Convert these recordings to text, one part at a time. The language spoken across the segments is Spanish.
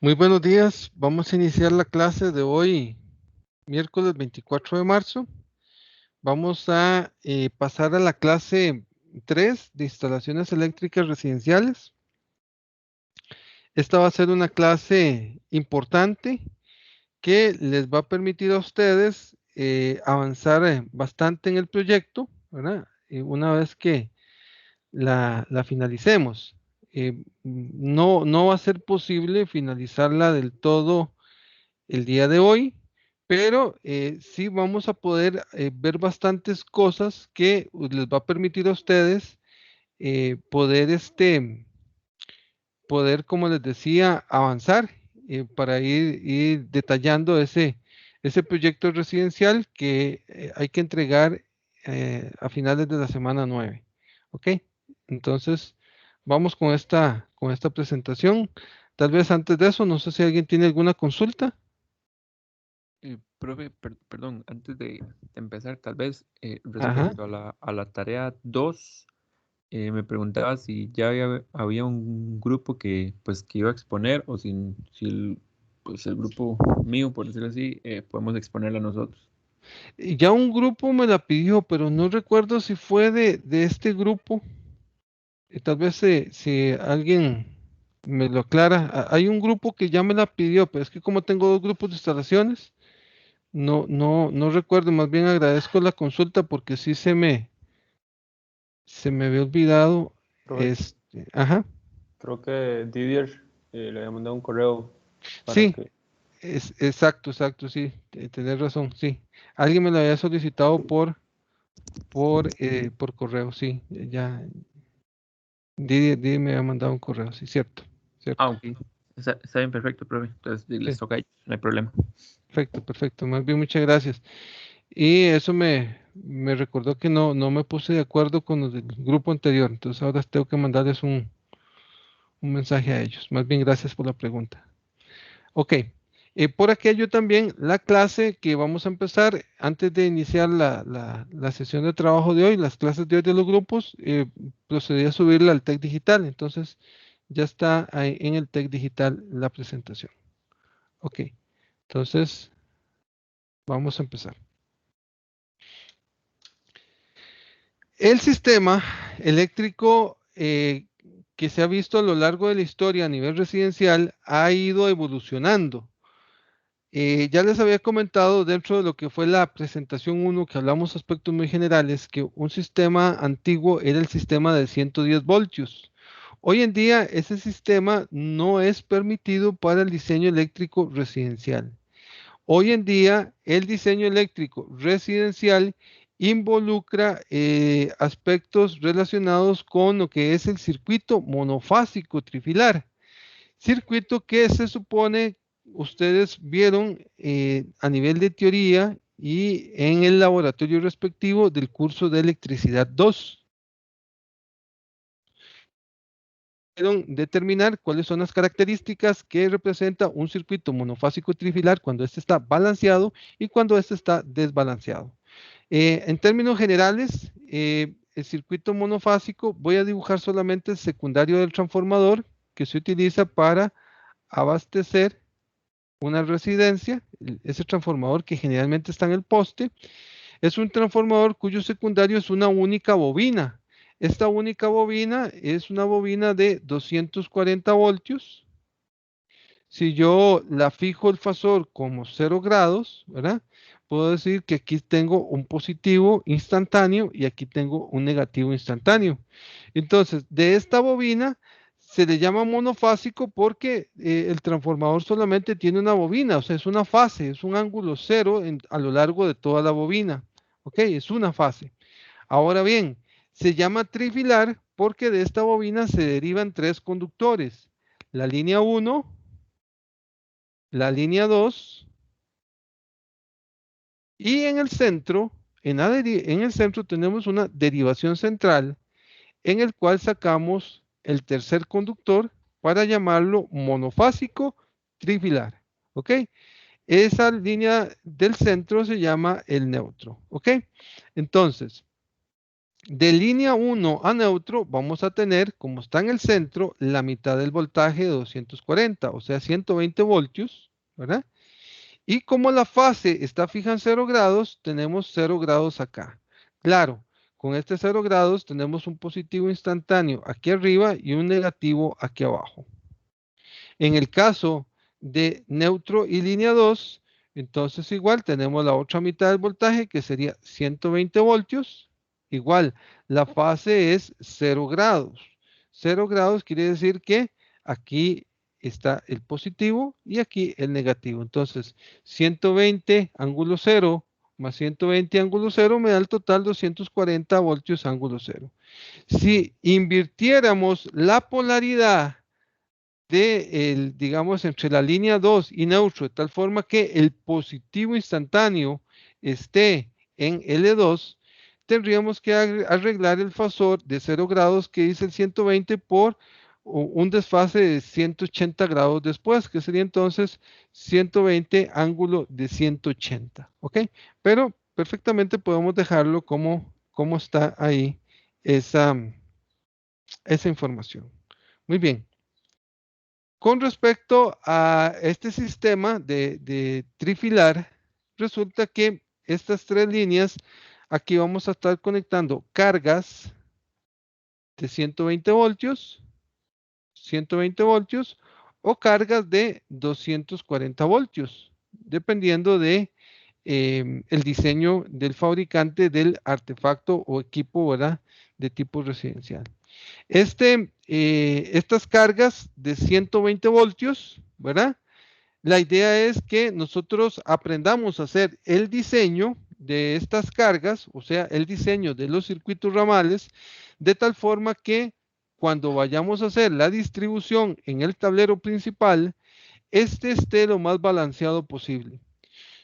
Muy buenos días. Vamos a iniciar la clase de hoy, miércoles 24 de marzo. Vamos a pasar a la clase 3 de instalaciones eléctricas residenciales. Esta va a ser una clase importante que les va a permitir a ustedes avanzar bastante en el proyecto, ¿verdad? Una vez que la finalicemos. No va a ser posible finalizarla del todo el día de hoy, pero sí vamos a poder ver bastantes cosas que les va a permitir a ustedes poder, como les decía, avanzar para ir detallando ese proyecto residencial que hay que entregar a finales de la semana 9. ¿Ok? Entonces, vamos con esta presentación. Tal vez antes de eso, no sé si alguien tiene alguna consulta. Profe, perdón, antes de empezar, tal vez Ajá. respecto a la tarea 2, me preguntaba si ya había un grupo que iba a exponer o si pues el grupo mío, por decirlo así, podemos exponerla nosotros. Y ya un grupo me la pidió, pero no recuerdo si fue de este grupo. Tal vez si alguien me lo aclara. Hay un grupo que ya me la pidió, pero es que como tengo dos grupos de instalaciones, no recuerdo. Más bien agradezco la consulta porque sí se me había olvidado. Profe, Ajá. creo que Didier le había mandado un correo para Sí, que... exacto, sí. Tenés razón, sí. Alguien me lo había solicitado por correo, sí. Ya, Didi me había mandado un correo, sí, cierto, Ah, cierto. ok. Está bien, perfecto, profe. Entonces les Sí, toca a ellos, no hay problema. perfecto. Más bien, muchas gracias. Y eso me recordó que no me puse de acuerdo con los del grupo anterior, entonces ahora tengo que mandarles un mensaje a ellos. Más bien, gracias por la pregunta. Ok, por aquello también, la clase que vamos a empezar, antes de iniciar la sesión de trabajo de hoy, las clases de hoy de los grupos, procedí a subirla al TEC Digital, entonces ya está ahí en el TEC Digital la presentación. Ok, entonces vamos a empezar. El sistema eléctrico que se ha visto a lo largo de la historia a nivel residencial ha ido evolucionando. Ya les había comentado dentro de lo que fue la presentación 1 que hablamos aspectos muy generales, que un sistema antiguo era el sistema de 110 voltios. Hoy en día ese sistema no es permitido para el diseño eléctrico residencial. Hoy en día el diseño eléctrico residencial involucra aspectos relacionados con lo que es el circuito monofásico trifilar. Circuito que se supone ustedes vieron a nivel de teoría y en el laboratorio respectivo del curso de electricidad 2. Determinar cuáles son las características que representa un circuito monofásico trifilar cuando este está balanceado y cuando este está desbalanceado. En términos generales, el circuito monofásico, voy a dibujar solamente el secundario del transformador que se utiliza para abastecer una residencia. Ese transformador que generalmente está en el poste es un transformador cuyo secundario es una única bobina. Esta única bobina es una bobina de 240 voltios. Si yo la fijo el fasor como 0 grados, ¿verdad? Puedo decir que aquí tengo un positivo instantáneo y aquí tengo un negativo instantáneo. Entonces, de esta bobina se le llama monofásico porque el transformador solamente tiene una bobina, o sea, es una fase, es un ángulo cero a lo largo de toda la bobina. ¿Ok? Es una fase. Ahora bien, se llama trifilar porque de esta bobina se derivan tres conductores. La línea 1, la línea 2 y en el centro, en el centro tenemos una derivación central en el cual sacamos el tercer conductor para llamarlo monofásico trifilar. ¿Ok? Esa línea del centro se llama el neutro. ¿Ok? Entonces, De línea 1 a neutro vamos a tener, como está en el centro, la mitad del voltaje de 240, o sea, 120 voltios, ¿verdad? Y como la fase está fija en 0 grados, tenemos 0 grados acá. Claro, con este 0 grados tenemos un positivo instantáneo aquí arriba y un negativo aquí abajo. En el caso de neutro y línea 2, entonces igual tenemos la otra mitad del voltaje que sería 120 voltios. Igual, la fase es 0 grados. 0 grados quiere decir que aquí está el positivo y aquí el negativo. Entonces, 120 ángulo 0 más 120 ángulo 0 me da el total 240 voltios ángulo 0. Si invirtiéramos la polaridad digamos, entre la línea 2 y neutro, de tal forma que el positivo instantáneo esté en L2, tendríamos que arreglar el fasor de 0 grados que dice el 120 por un desfase de 180 grados después, que sería entonces 120 ángulo de 180, ¿ok? Pero perfectamente podemos dejarlo como está ahí esa información. Muy bien. Con respecto a este sistema de trifilar, resulta que estas tres líneas, aquí vamos a estar conectando cargas de 120 voltios o cargas de 240 voltios, dependiendo de el diseño del fabricante del artefacto o equipo, ¿verdad? De tipo residencial. Estas cargas de 120 voltios, ¿verdad? La idea es que nosotros aprendamos a hacer el diseño de estas cargas, o sea, el diseño de los circuitos ramales, de tal forma que cuando vayamos a hacer la distribución en el tablero principal, este esté lo más balanceado posible.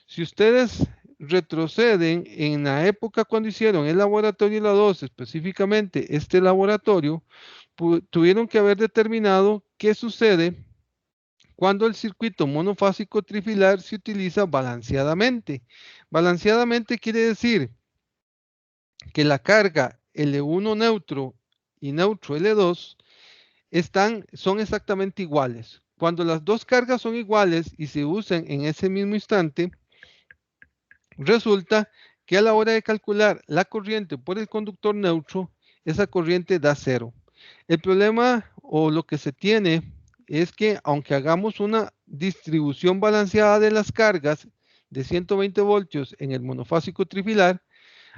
Si ustedes retroceden en la época cuando hicieron el laboratorio la 2, específicamente este laboratorio, tuvieron que haber determinado qué sucede cuando el circuito monofásico trifilar se utiliza balanceadamente. Balanceadamente quiere decir que la carga L1 neutro y neutro L2 son exactamente iguales. Cuando las dos cargas son iguales y se usan en ese mismo instante, resulta que a la hora de calcular la corriente por el conductor neutro, esa corriente da cero. El problema o lo que se tiene es que aunque hagamos una distribución balanceada de las cargas de 120 voltios en el monofásico trifilar,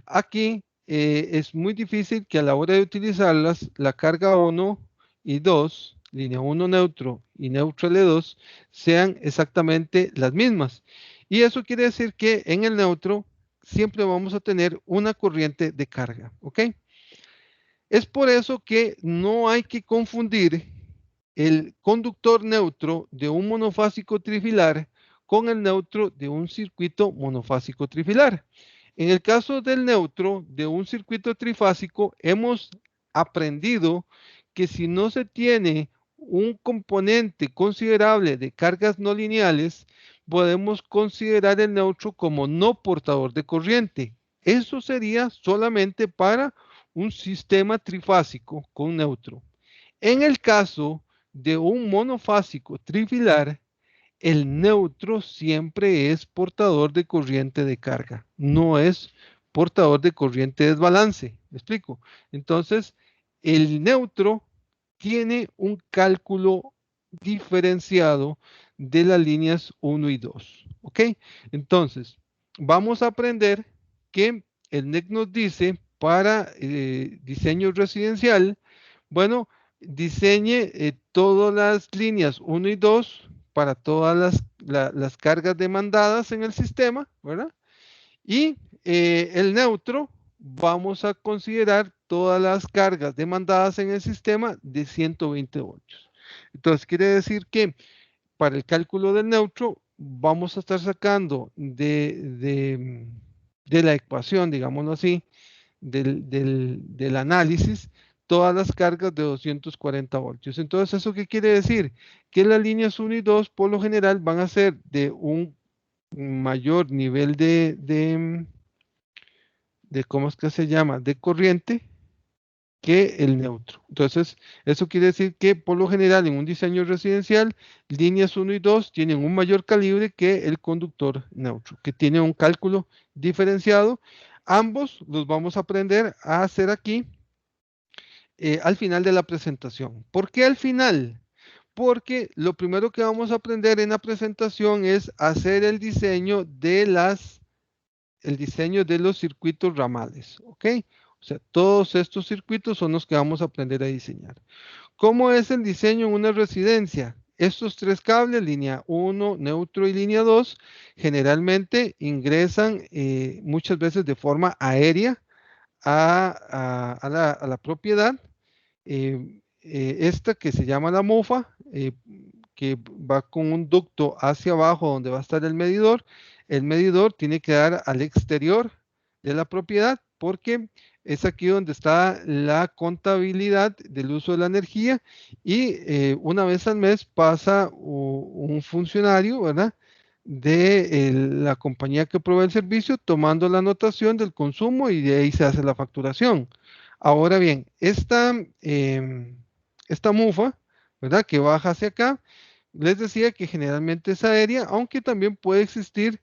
aquí es muy difícil que a la hora de utilizarlas, la carga 1 y 2, línea 1 neutro y neutro L2, sean exactamente las mismas. Y eso quiere decir que en el neutro siempre vamos a tener una corriente de carga, ¿ok? Es por eso que no hay que confundir el conductor neutro de un monofásico trifilar con el neutro de un circuito monofásico trifilar. En el caso del neutro de un circuito trifásico, hemos aprendido que si no se tiene un componente considerable de cargas no lineales, podemos considerar el neutro como no portador de corriente. Eso sería solamente para un sistema trifásico con neutro. En el caso de un monofásico trifilar, el neutro siempre es portador de corriente de carga, no es portador de corriente de desbalance. ¿Me explico? Entonces, el neutro tiene un cálculo diferenciado de las líneas 1 y 2. ¿Ok? Entonces, vamos a aprender que el NEC nos dice para diseño residencial, bueno, diseñe todas las líneas 1 y 2 para todas las cargas demandadas en el sistema, ¿verdad? Y el neutro, vamos a considerar todas las cargas demandadas en el sistema de 120 voltios. Entonces, quiere decir que para el cálculo del neutro, vamos a estar sacando de la ecuación, digámoslo así, del análisis, todas las cargas de 240 voltios. Entonces, ¿eso qué quiere decir? Que las líneas 1 y 2 por lo general van a ser de un mayor nivel de ¿cómo es que se llama? De corriente, que el neutro. Entonces, eso quiere decir que por lo general en un diseño residencial, líneas 1 y 2 tienen un mayor calibre que el conductor neutro, que tiene un cálculo diferenciado. Ambos los vamos a aprender a hacer aquí al final de la presentación. ¿Por qué al final? Porque lo primero que vamos a aprender en la presentación es hacer el diseño de los circuitos ramales, ¿ok? O sea, todos estos circuitos son los que vamos a aprender a diseñar. ¿Cómo es el diseño en una residencia? Estos tres cables, línea 1, neutro y línea 2, generalmente ingresan muchas veces de forma aérea a la propiedad. Esta que se llama la mufa, que va con un ducto hacia abajo donde va a estar el medidor tiene que dar al exterior de la propiedad porque es aquí donde está la contabilidad del uso de la energía y una vez al mes pasa un funcionario, ¿verdad? De la compañía que provee el servicio tomando la anotación del consumo y de ahí se hace la facturación. Ahora bien, esta mufa, ¿verdad? Que baja hacia acá, les decía que generalmente es aérea, aunque también puede existir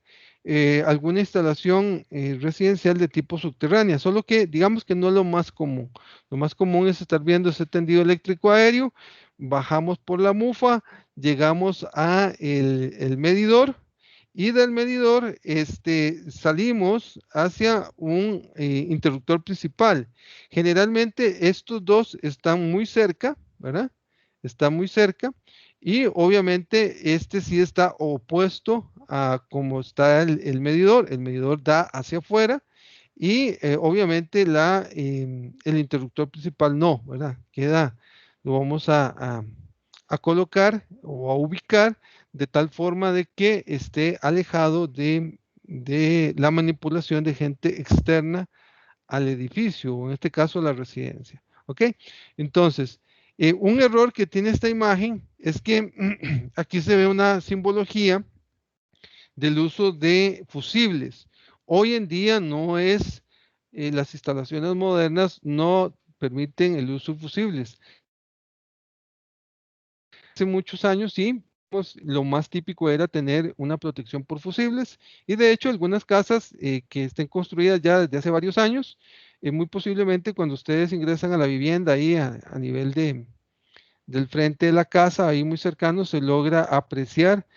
alguna instalación residencial de tipo subterránea, solo que digamos que no es lo más común. Lo más común es estar viendo ese tendido eléctrico aéreo, bajamos por la mufa, llegamos a el medidor y del medidor salimos hacia un interruptor principal. Generalmente estos dos están muy cerca, ¿verdad? Están muy cerca y obviamente este sí está opuesto a cómo está el medidor. El medidor da hacia afuera y obviamente el interruptor principal no, ¿verdad? Lo vamos a colocar o a ubicar de tal forma de que esté alejado de la manipulación de gente externa al edificio, o en este caso a la residencia. ¿Ok? Entonces, un error que tiene esta imagen es que aquí se ve una simbología del uso de fusibles. Hoy en día no es, las instalaciones modernas no permiten el uso de fusibles. Hace muchos años sí, pues lo más típico era tener una protección por fusibles y de hecho algunas casas que estén construidas ya desde hace varios años, muy posiblemente cuando ustedes ingresan a la vivienda ahí a nivel del frente de la casa, ahí muy cercano, se logra apreciar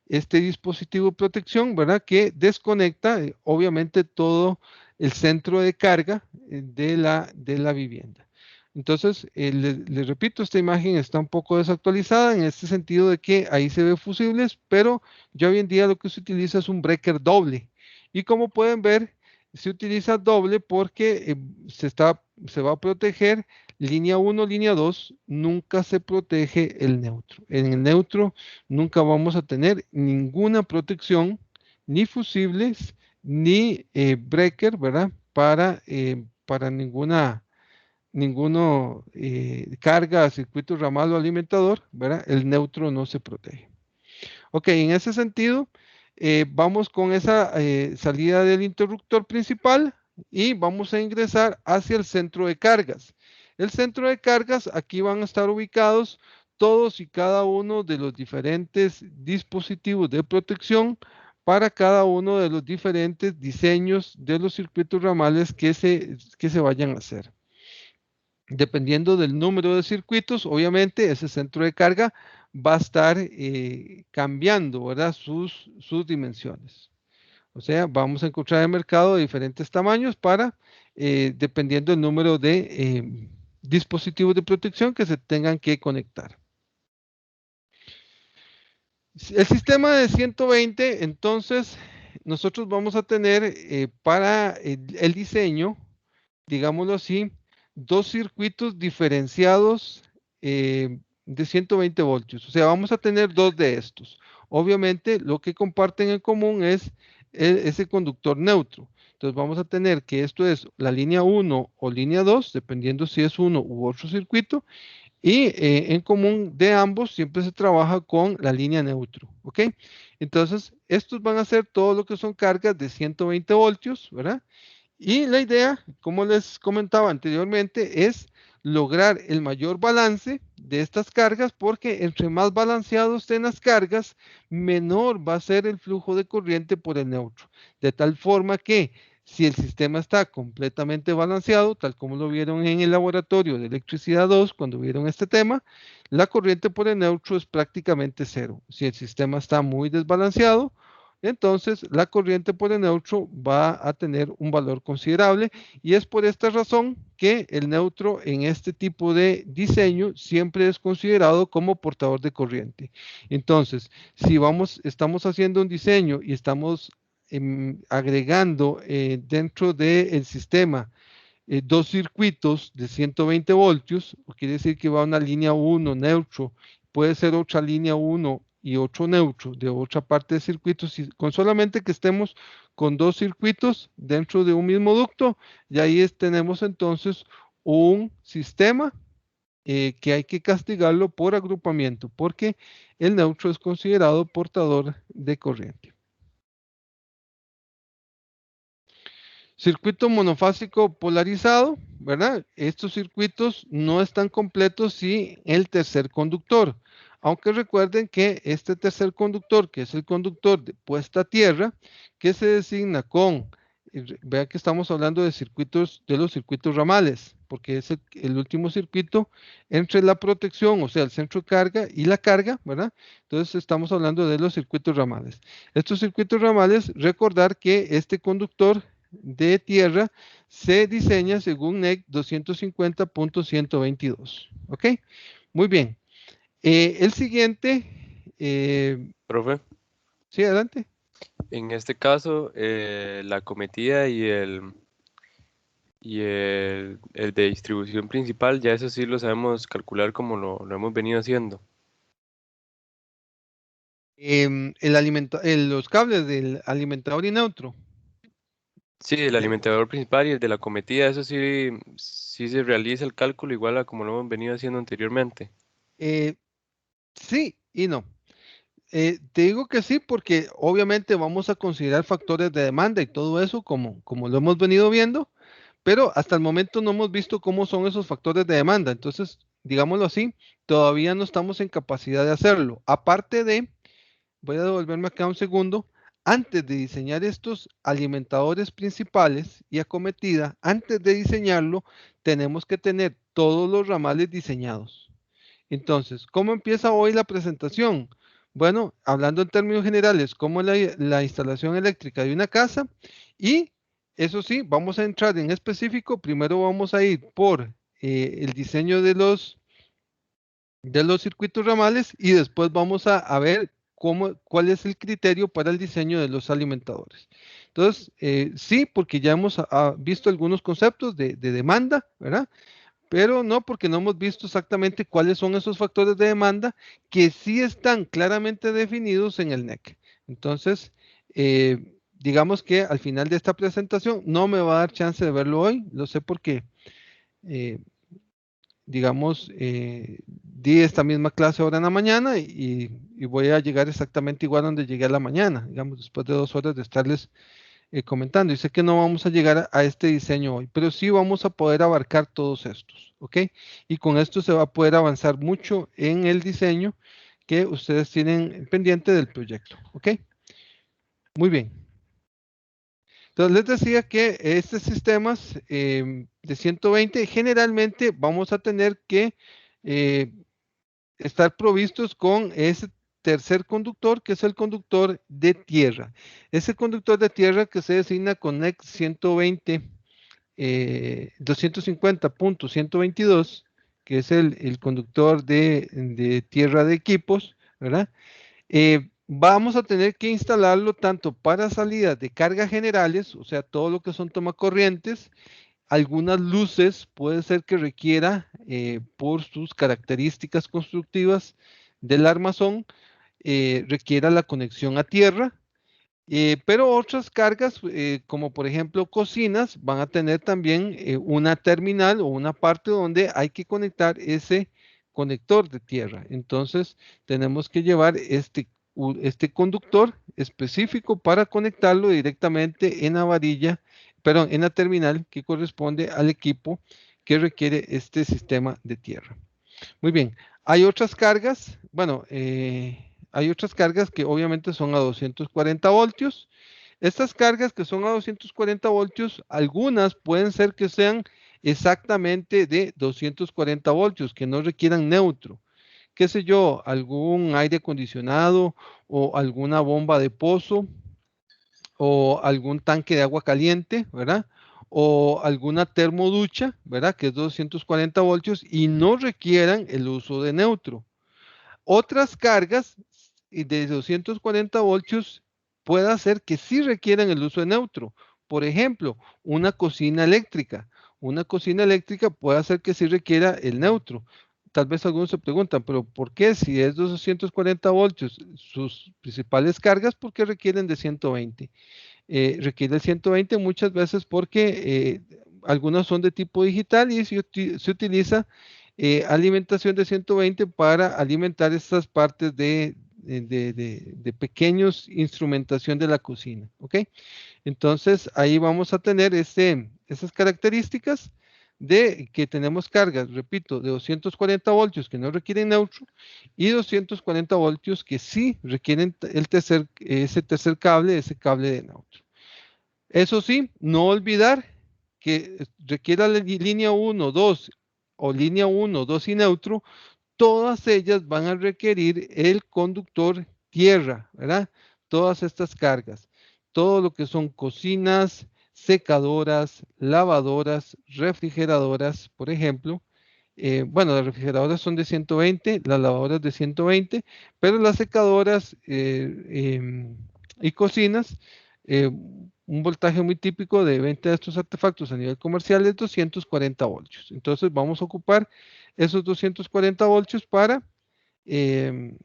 este dispositivo de protección, ¿verdad? Que desconecta obviamente todo el centro de carga de la vivienda. Entonces, les repito, esta imagen está un poco desactualizada en este sentido de que ahí se ve fusibles, pero ya hoy en día lo que se utiliza es un breaker doble. Y como pueden ver, se utiliza doble porque se va a proteger línea 1, línea 2, nunca se protege el neutro. En el neutro nunca vamos a tener ninguna protección, ni fusibles, ni breaker, ¿verdad? Para ninguno carga, circuito ramal o alimentador, ¿verdad? El neutro no se protege. Ok, en ese sentido, vamos con esa salida del interruptor principal y vamos a ingresar hacia el centro de cargas. El centro de cargas, aquí van a estar ubicados todos y cada uno de los diferentes dispositivos de protección para cada uno de los diferentes diseños de los circuitos ramales que se vayan a hacer. Dependiendo del número de circuitos, obviamente ese centro de carga va a estar cambiando, ¿verdad? Sus dimensiones. O sea, vamos a encontrar en el mercado de diferentes tamaños dependiendo del número de dispositivos de protección que se tengan que conectar. El sistema de 120, entonces, nosotros vamos a tener para el diseño, digámoslo así, dos circuitos diferenciados de 120 voltios. O sea, vamos a tener dos de estos. Obviamente, lo que comparten en común es ese conductor neutro. Entonces, vamos a tener que esto es la línea 1 o línea 2, dependiendo si es uno u otro circuito. Y en común de ambos siempre se trabaja con la línea neutro. ¿Ok? Entonces, estos van a ser todo lo que son cargas de 120 voltios, ¿verdad? Y la idea, como les comentaba anteriormente, es lograr el mayor balance de estas cargas, porque entre más balanceados estén las cargas, menor va a ser el flujo de corriente por el neutro. De tal forma que si el sistema está completamente balanceado, tal como lo vieron en el laboratorio de electricidad 2, cuando vieron este tema, la corriente por el neutro es prácticamente cero. Si el sistema está muy desbalanceado, entonces la corriente por el neutro va a tener un valor considerable, y es por esta razón que el neutro en este tipo de diseño siempre es considerado como portador de corriente. Entonces, si estamos haciendo un diseño y estamos agregando dentro del sistema dos circuitos de 120 voltios, quiere decir que va una línea 1 neutro, puede ser otra línea 1 y otro neutro de otra parte del circuito, con solamente que estemos con dos circuitos dentro de un mismo ducto, y ahí tenemos entonces un sistema que hay que castigarlo por agrupamiento, porque el neutro es considerado portador de corriente. Circuito monofásico polarizado, ¿verdad? Estos circuitos no están completos sin el tercer conductor, aunque recuerden que este tercer conductor, que es el conductor de puesta a tierra, que se designa con, vean que estamos hablando de circuitos, de los circuitos ramales, porque es el último circuito entre la protección, o sea, el centro de carga y la carga, ¿verdad? Entonces estamos hablando de los circuitos ramales. Estos circuitos ramales, recordar que este conductor de tierra se diseña según NEC 250.122. ¿Ok? Muy bien. El siguiente. Profe, Sí, adelante. en este caso, la acometida y el de distribución principal, ya eso sí lo sabemos calcular como lo hemos venido haciendo. Los cables del alimentador y neutro. Sí, el alimentador principal y el de la acometida, eso sí, sí se realiza el cálculo igual a como lo hemos venido haciendo anteriormente. Sí y no. Te digo que sí, porque obviamente vamos a considerar factores de demanda y todo eso como lo hemos venido viendo, pero hasta el momento no hemos visto cómo son esos factores de demanda. Entonces, digámoslo así, todavía no estamos en capacidad de hacerlo. Aparte de, voy a devolverme acá un segundo, antes de diseñar estos alimentadores principales y acometida, antes de diseñarlo, tenemos que tener todos los ramales diseñados. Entonces, ¿cómo empieza hoy la presentación? Bueno, hablando en términos generales, cómo es la instalación eléctrica de una casa, y eso sí, vamos a entrar en específico. Primero vamos a ir por el diseño de los circuitos ramales, y después vamos a ver cuál es el criterio para el diseño de los alimentadores. Entonces, sí, porque ya hemos visto algunos conceptos de demanda, ¿verdad? Pero no, porque no hemos visto exactamente cuáles son esos factores de demanda que sí están claramente definidos en el NEC. Entonces, digamos que al final de esta presentación no me va a dar chance de verlo hoy, lo sé porque, eh, digamos, di esta misma clase ahora en la mañana, y voy a llegar exactamente igual donde llegué a la mañana, digamos, después de 2 horas de estarles comentando. Y sé que no vamos a llegar a este diseño hoy, pero sí vamos a poder abarcar todos estos, ¿ok? Y con esto se va a poder avanzar mucho en el diseño que ustedes tienen pendiente del proyecto, ¿ok? Muy bien. Entonces les decía que estos sistemas de 120 generalmente vamos a tener que eh, estar provistos con ese tercer conductor, que es el conductor de tierra. Ese conductor de tierra que se designa con NEC 120, 250.122, que es el conductor de tierra de equipos, ¿verdad? Vamos a tener que instalarlo tanto para salidas de carga generales, o sea, todo lo que son tomacorrientes. Algunas luces puede ser que requiera, por sus características constructivas del armazón, requiera la conexión a tierra, pero otras cargas, como por ejemplo cocinas, van a tener también una terminal o una parte donde hay que conectar ese conector de tierra. Entonces, tenemos que llevar este conductor específico para conectarlo directamente en la varilla, perdón, en la terminal que corresponde al equipo que requiere este sistema de tierra. Muy bien, hay otras cargas, bueno, hay otras cargas que obviamente son a 240 voltios. Estas cargas que son a 240 voltios, algunas pueden ser que sean exactamente de 240 voltios, que no requieran neutro. Qué sé yo, algún aire acondicionado o alguna bomba de pozo o algún tanque de agua caliente, ¿verdad? O alguna termoducha, ¿verdad? Que es 240 voltios y no requieran el uso de neutro. Otras cargas de 240 voltios puede hacer que sí requieran el uso de neutro. Por ejemplo, una cocina eléctrica. Una cocina eléctrica puede hacer que sí requiera el neutro. Tal vez algunos se preguntan, pero ¿por qué si es 240 voltios sus principales cargas, por qué requieren de 120? Requiere el 120 muchas veces porque algunas son de tipo digital y se utiliza alimentación de 120 para alimentar estas partes de pequeños instrumentación de la cocina, ¿ok? Entonces ahí vamos a tener esas características de que tenemos cargas, repito, de 240 voltios que no requieren neutro y 240 voltios que sí requieren ese tercer cable, ese cable de neutro. Eso sí, no olvidar que requiera la línea 1, 2 o línea 1, 2 y neutro, todas ellas van a requerir el conductor tierra, ¿verdad? Todas estas cargas, todo lo que son cocinas, secadoras, lavadoras, refrigeradoras, por ejemplo. Bueno, las refrigeradoras son de 120, las lavadoras de 120, pero las secadoras y cocinas, un voltaje muy típico de venta de estos artefactos a nivel comercial es 240 voltios. Entonces vamos a ocupar esos 240 voltios para, eh,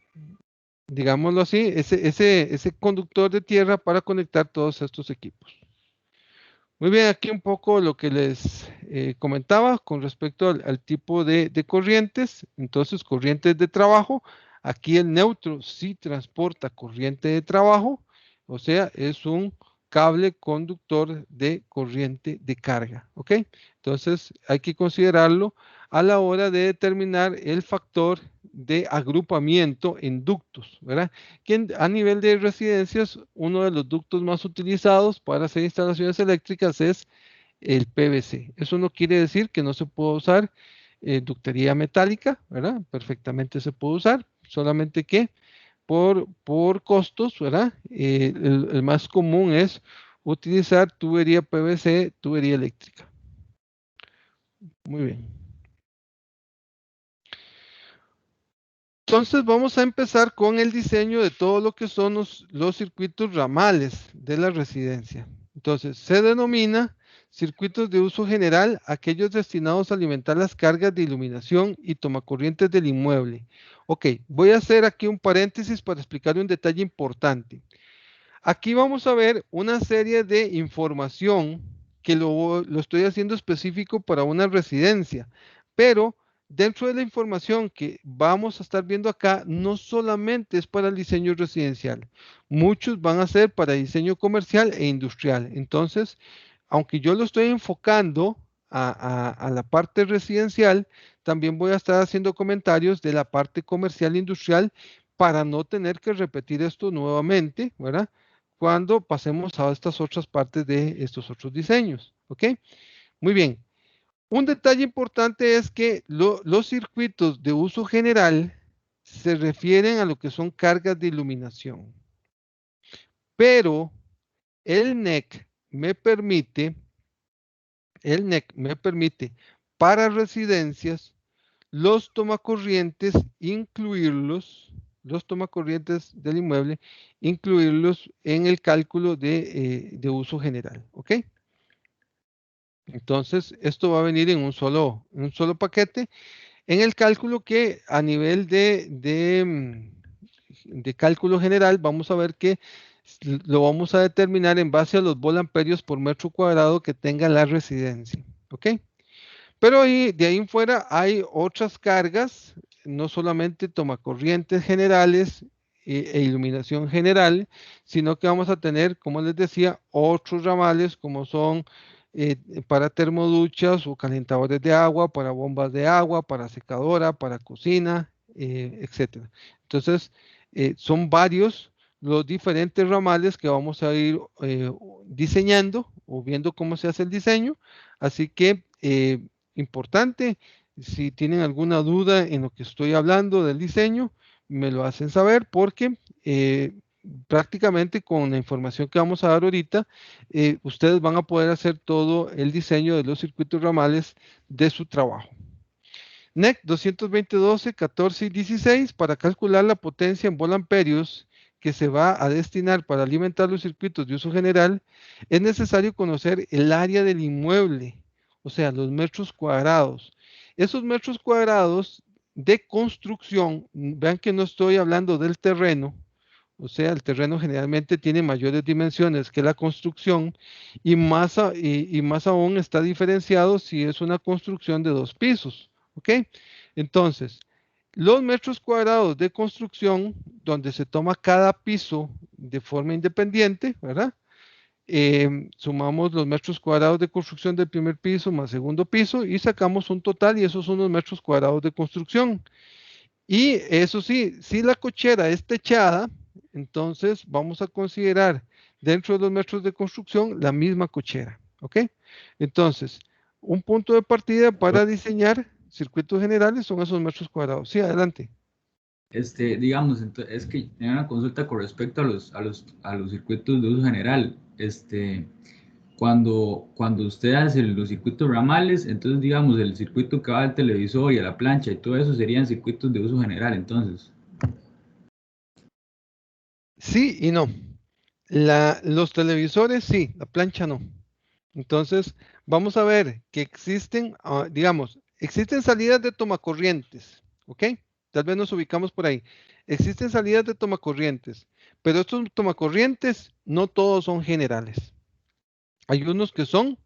digámoslo así, ese conductor de tierra para conectar todos estos equipos. Muy bien, aquí un poco lo que les comentaba con respecto al tipo de corrientes. Entonces, corrientes de trabajo. Aquí el neutro sí transporta corriente de trabajo, o sea, es un cable conductor de corriente de carga, ¿ok? Entonces, hay que considerarlo a la hora de determinar el factor de agrupamiento en ductos, ¿verdad? Que a nivel de residencias, uno de los ductos más utilizados para hacer instalaciones eléctricas es el PVC. Eso no quiere decir que no se pueda usar ductería metálica, ¿verdad? Perfectamente se puede usar, solamente que por costos, ¿verdad? El más común es utilizar tubería PVC, tubería eléctrica. Muy bien. Entonces vamos a empezar con el diseño de todo lo que son los circuitos ramales de la residencia. Entonces se denomina circuitos de uso general aquellos destinados a alimentar las cargas de iluminación y tomacorrientes del inmueble. Ok, voy a hacer aquí un paréntesis para explicar un detalle importante. Aquí vamos a ver una serie de información que lo estoy haciendo específico para una residencia, pero dentro de la información que vamos a estar viendo acá, no solamente es para el diseño residencial, muchos van a ser para diseño comercial e industrial. Entonces, aunque yo lo estoy enfocando a la parte residencial, también voy a estar haciendo comentarios de la parte comercial e industrial para no tener que repetir esto nuevamente, ¿verdad? Cuando pasemos a estas otras partes de estos otros diseños, ¿ok? Muy bien. Un detalle importante es que los circuitos de uso general se refieren a lo que son cargas de iluminación, pero el NEC me permite, para residencias los tomacorrientes incluirlos, los tomacorrientes del inmueble, incluirlos en el cálculo de uso general, ¿ok? Entonces, esto va a venir en un solo paquete. En el cálculo que a nivel de cálculo general, vamos a ver que lo vamos a determinar en base a los volamperios por metro cuadrado que tenga la residencia, ¿ok? Pero de ahí en fuera hay otras cargas, no solamente tomacorrientes generales e iluminación general, sino que vamos a tener, como les decía, otros ramales como son para termoduchas o calentadores de agua, para bombas de agua, para secadora, para cocina, etcétera. Entonces, son varios los diferentes ramales que vamos a ir diseñando o viendo cómo se hace el diseño. Así que, importante, si tienen alguna duda en lo que estoy hablando del diseño, me lo hacen saber porque prácticamente con la información que vamos a dar ahorita, ustedes van a poder hacer todo el diseño de los circuitos ramales de su trabajo. NEC 22012, 14 y 16 para calcular la potencia en volamperios que se va a destinar para alimentar los circuitos de uso general, es necesario conocer el área del inmueble, o sea, los metros cuadrados. Esos metros cuadrados de construcción, vean que no estoy hablando del terreno, o sea, el terreno generalmente tiene mayores dimensiones que la construcción y más aún está diferenciado si es una construcción de 2 pisos. ¿Ok? Entonces, los metros cuadrados de construcción, donde se toma cada piso de forma independiente, ¿verdad? Sumamos los metros cuadrados de construcción del primer piso más segundo piso y sacamos un total y esos son los metros cuadrados de construcción. Y eso sí, si la cochera es techada, entonces vamos a considerar dentro de los metros de construcción la misma cochera. ¿Ok? Entonces, un punto de partida para diseñar circuitos generales son esos metros cuadrados. Sí, adelante. Digamos, es que hay una consulta con respecto a los circuitos de uso general. Cuando usted hace los circuitos ramales, entonces, digamos, el circuito que va al televisor y a la plancha y todo eso serían circuitos de uso general, entonces. Sí y no. Los televisores sí, la plancha no. Entonces, vamos a ver que existen, digamos, existen salidas de tomacorrientes, ¿ok? Tal vez nos ubicamos por ahí. Existen salidas de tomacorrientes, pero estos tomacorrientes no todos son generales. Hay unos que son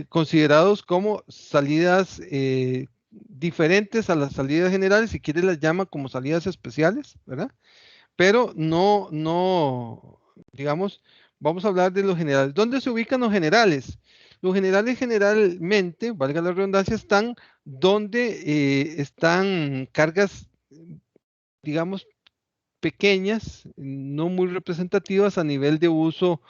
considerados como salidas diferentes a las salidas generales, si quiere las llama como salidas especiales, ¿verdad? Pero no, digamos, vamos a hablar de los generales. ¿Dónde se ubican los generales? Los generales generalmente, valga la redundancia, están donde están cargas, digamos, pequeñas, no muy representativas a nivel de uso,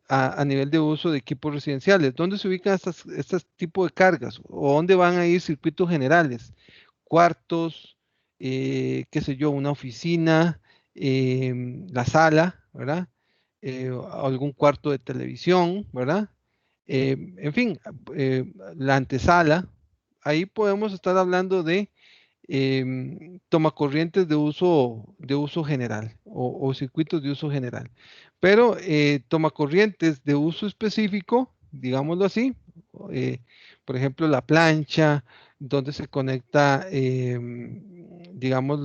a nivel de uso de equipos residenciales. ¿Dónde se ubican estos tipos de cargas? ¿O dónde van a ir circuitos generales? Cuartos, qué sé yo, una oficina, la sala, ¿verdad? Algún cuarto de televisión, ¿verdad? En fin, la antesala. Ahí podemos estar hablando de tomacorrientes de uso general o circuitos de uso general. Pero tomacorrientes de uso específico, digámoslo así, eh, por ejemplo, la plancha, donde se conecta, digamos,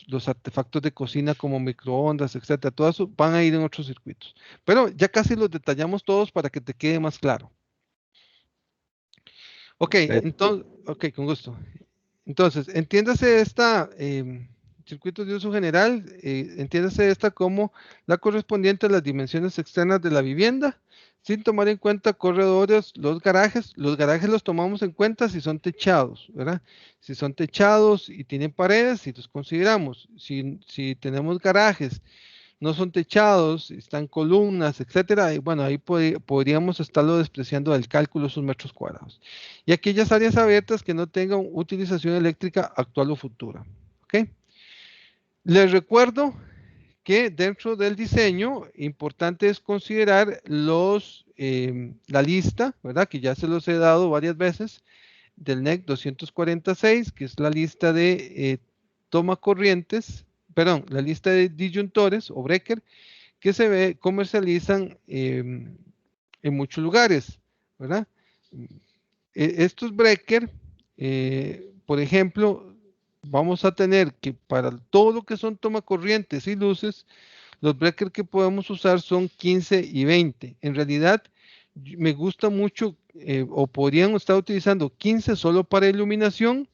los artefactos de cocina como microondas, etcétera, todo eso van a ir en otros circuitos. Pero ya casi los detallamos todos para que te quede más claro. Ok, entonces, ok, con gusto. Entonces, entiéndase esta circuitos de uso general, entiéndase esta como la correspondiente a las dimensiones externas de la vivienda, sin tomar en cuenta corredores, los garajes. Los garajes los tomamos en cuenta si son techados, ¿verdad? Si son techados y tienen paredes, si los consideramos. Si tenemos garajes, no son techados, están columnas, etcétera, y bueno, ahí podríamos estarlo despreciando del cálculo de sus metros cuadrados. Y aquellas áreas abiertas que no tengan utilización eléctrica actual o futura. ¿Ok? Les recuerdo que dentro del diseño, importante es considerar la lista, ¿verdad? Que ya se los he dado varias veces, del NEC 246, que es la lista de toma corrientes, perdón, la lista de disyuntores o breaker que se comercializan en muchos lugares, ¿verdad? Estos breaker, por ejemplo, vamos a tener que para todo lo que son tomacorrientes y luces, los breakers que podemos usar son 15 y 20. En realidad, me gusta mucho, o podrían estar utilizando 15 solo para iluminación,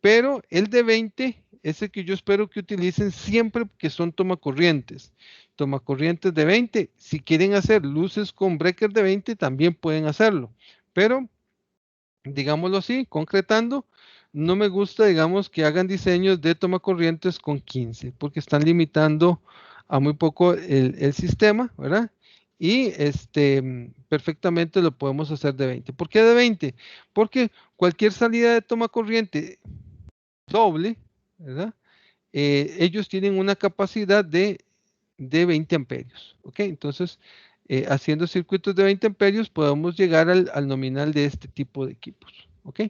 pero el de 20 es el que yo espero que utilicen siempre que son tomacorrientes. Tomacorrientes de 20, si quieren hacer luces con breaker de 20, también pueden hacerlo. Pero, digámoslo así, concretando, no me gusta, digamos, que hagan diseños de tomacorrientes con 15, porque están limitando a muy poco el sistema, ¿verdad? Y perfectamente lo podemos hacer de 20. ¿Por qué de 20? Porque cualquier salida de tomacorriente doble, ¿verdad? Ellos tienen una capacidad de 20 amperios, ¿ok? Entonces, haciendo circuitos de 20 amperios podemos llegar al nominal de este tipo de equipos, ¿ok?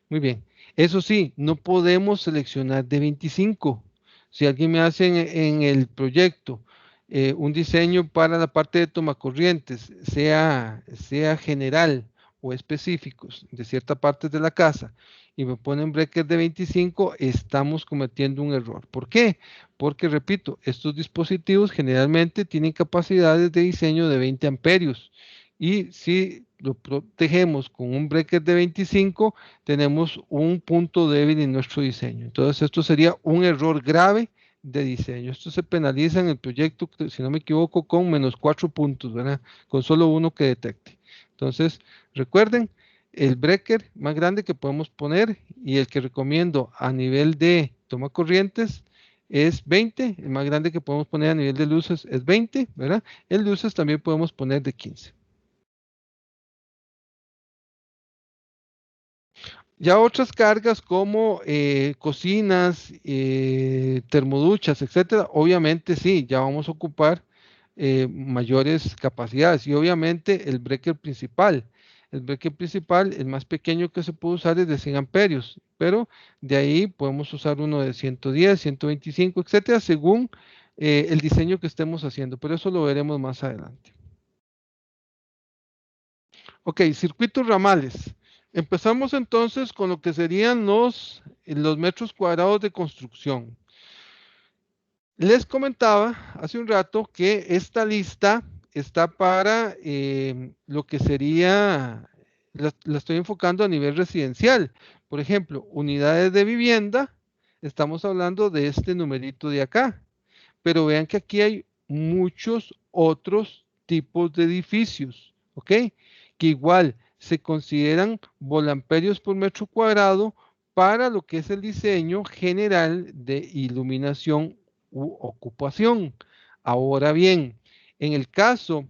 Muy bien. Eso sí, no podemos seleccionar de 25. Si alguien me hace en el proyecto un diseño para la parte de tomacorrientes, sea general o específicos de ciertas partes de la casa, y me ponen breakers de 25, estamos cometiendo un error. ¿Por qué? Porque, repito, estos dispositivos generalmente tienen capacidades de diseño de 20 amperios. Y si lo protegemos con un breaker de 25, tenemos un punto débil en nuestro diseño. Entonces, esto sería un error grave de diseño. Esto se penaliza en el proyecto, si no me equivoco, con -4 puntos, ¿verdad? Con solo uno que detecte. Entonces, recuerden, el breaker más grande que podemos poner y el que recomiendo a nivel de toma corrientes es 20. El más grande que podemos poner a nivel de luces es 20, ¿verdad? En luces también podemos poner de 15. Ya otras cargas como cocinas, termoduchas, etcétera, obviamente sí, ya vamos a ocupar mayores capacidades y obviamente el breaker principal. El breaker principal, el más pequeño que se puede usar es de 100 amperios, pero de ahí podemos usar uno de 110, 125, etcétera, según el diseño que estemos haciendo, pero eso lo veremos más adelante. Ok, circuitos ramales. Empezamos entonces con lo que serían los metros cuadrados de construcción. Les comentaba hace un rato que esta lista está para lo que sería, la estoy enfocando a nivel residencial. Por ejemplo, unidades de vivienda, estamos hablando de este numerito de acá. Pero vean que aquí hay muchos otros tipos de edificios, ¿ok? Que igual se consideran volamperios por metro cuadrado para lo que es el diseño general de iluminación u ocupación. Ahora bien, en el caso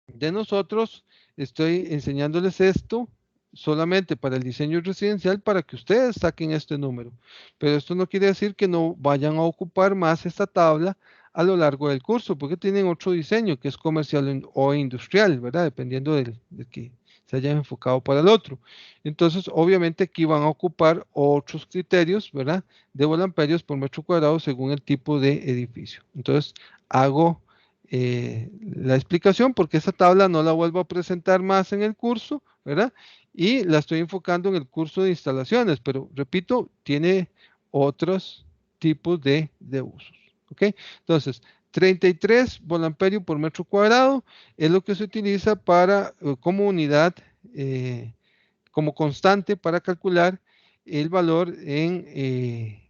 de nosotros, estoy enseñándoles esto solamente para el diseño residencial para que ustedes saquen este número. Pero esto no quiere decir que no vayan a ocupar más esta tabla a lo largo del curso, porque tienen otro diseño que es comercial o industrial, ¿verdad? Dependiendo de que se hayan enfocado para el otro. Entonces, obviamente aquí van a ocupar otros criterios, ¿verdad? De volamperios por metro cuadrado según el tipo de edificio. Entonces, hago la explicación porque esa tabla no la vuelvo a presentar más en el curso, ¿verdad? Y la estoy enfocando en el curso de instalaciones, pero repito, tiene otros tipos de usos, ¿ok? Entonces, 33 volamperios por metro cuadrado es lo que se utiliza para, como unidad, como constante para calcular el valor de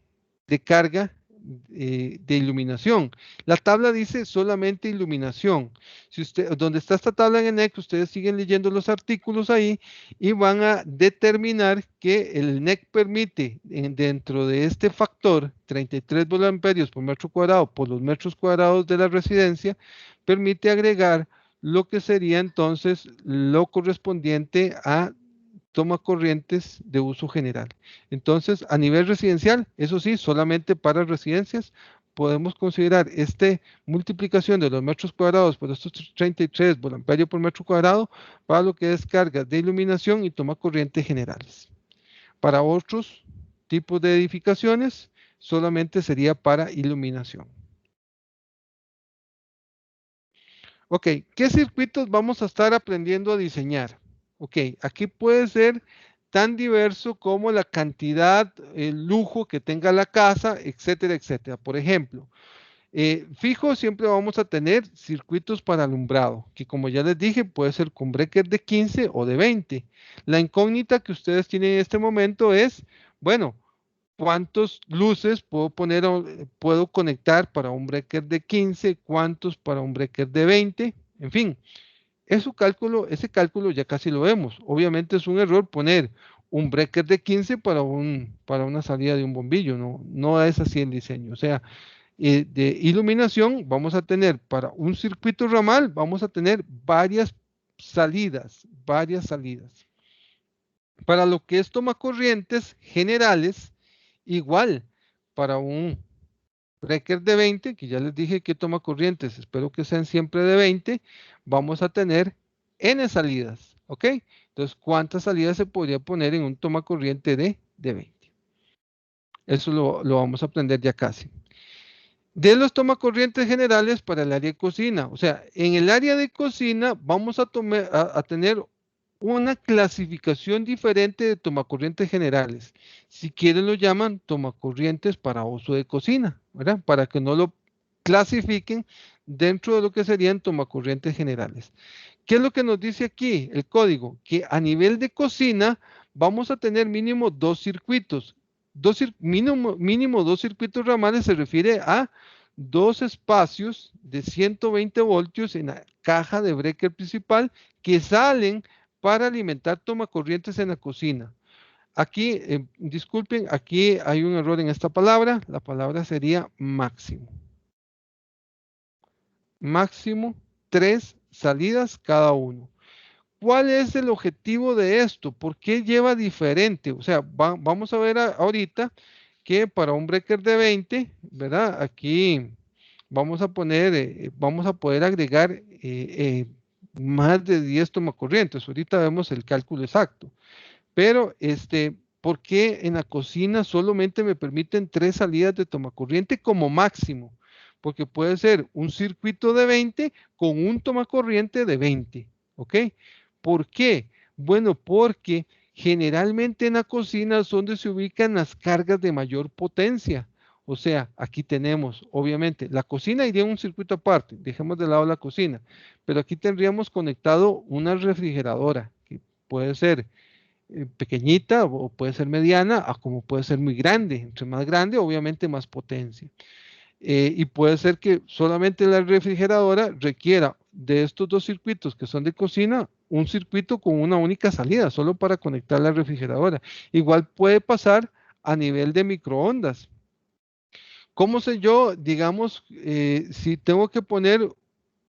carga de iluminación. La tabla dice solamente iluminación. Si donde está esta tabla en el NEC, ustedes siguen leyendo los artículos ahí y van a determinar que el NEC permite dentro de este factor 33 volamperios por metro cuadrado por los metros cuadrados de la residencia, permite agregar lo que sería entonces lo correspondiente a toma corrientes de uso general. Entonces, a nivel residencial, eso sí, solamente para residencias, podemos considerar esta multiplicación de los metros cuadrados por estos 33 volamperios por metro cuadrado para lo que es cargas de iluminación y toma corriente generales. Para otros tipos de edificaciones, solamente sería para iluminación. Ok, ¿qué circuitos vamos a estar aprendiendo a diseñar? Ok, aquí puede ser tan diverso como la cantidad, el lujo que tenga la casa, etcétera, etcétera. Por ejemplo, fijo siempre vamos a tener circuitos para alumbrado, que como ya les dije, puede ser con breaker de 15 o de 20. La incógnita que ustedes tienen en este momento es, bueno, cuántos luces puedo conectar para un breaker de 15, cuántos para un breaker de 20, en fin. Ese cálculo ya casi lo vemos. Obviamente es un error poner un breaker de 15 para una salida de un bombillo, no es así el diseño. O sea, de iluminación vamos a tener para un circuito ramal, vamos a tener varias salidas. Para lo que es tomacorrientes generales, igual para un breaker de 20, que ya les dije que tomacorrientes, espero que sean siempre de 20, vamos a tener N salidas, ¿ok? Entonces, ¿cuántas salidas se podría poner en un tomacorriente de 20? Eso lo vamos a aprender ya casi. De los tomacorrientes generales para el área de cocina, o sea, en el área de cocina vamos a tener una clasificación diferente de tomacorrientes generales. Si quieren lo llaman tomacorrientes para uso de cocina, ¿verdad? Para que no lo clasifiquen dentro de lo que serían tomacorrientes generales. ¿Qué es lo que nos dice aquí el código? Que a nivel de cocina vamos a tener mínimo 2 circuitos. Mínimo 2 circuitos ramales se refiere a 2 espacios de 120 voltios en la caja de breaker principal que salen para alimentar tomacorrientes en la cocina. Aquí, disculpen, aquí hay un error en esta palabra. La palabra sería máximo. Máximo 3 salidas cada uno. ¿Cuál es el objetivo de esto? ¿Por qué lleva diferente? O sea, vamos a ver ahorita que para un breaker de 20, ¿verdad? Aquí vamos a poder agregar más de 10 tomacorrientes. Ahorita vemos el cálculo exacto. Pero, ¿por qué en la cocina solamente me permiten 3 salidas de tomacorriente como máximo? Porque puede ser un circuito de 20 con un tomacorriente de 20, ¿ok? ¿Por qué? Bueno, porque generalmente en la cocina es donde se ubican las cargas de mayor potencia. O sea, aquí tenemos, obviamente, la cocina iría en un circuito aparte, dejemos de lado la cocina, pero aquí tendríamos conectado una refrigeradora, que puede ser pequeñita o puede ser mediana, como puede ser muy grande. Entre más grande, obviamente más potencia. Y puede ser que solamente la refrigeradora requiera de estos 2 circuitos que son de cocina, un circuito con una única salida, solo para conectar la refrigeradora. Igual puede pasar a nivel de microondas. ¿Cómo sé yo, digamos, si tengo que poner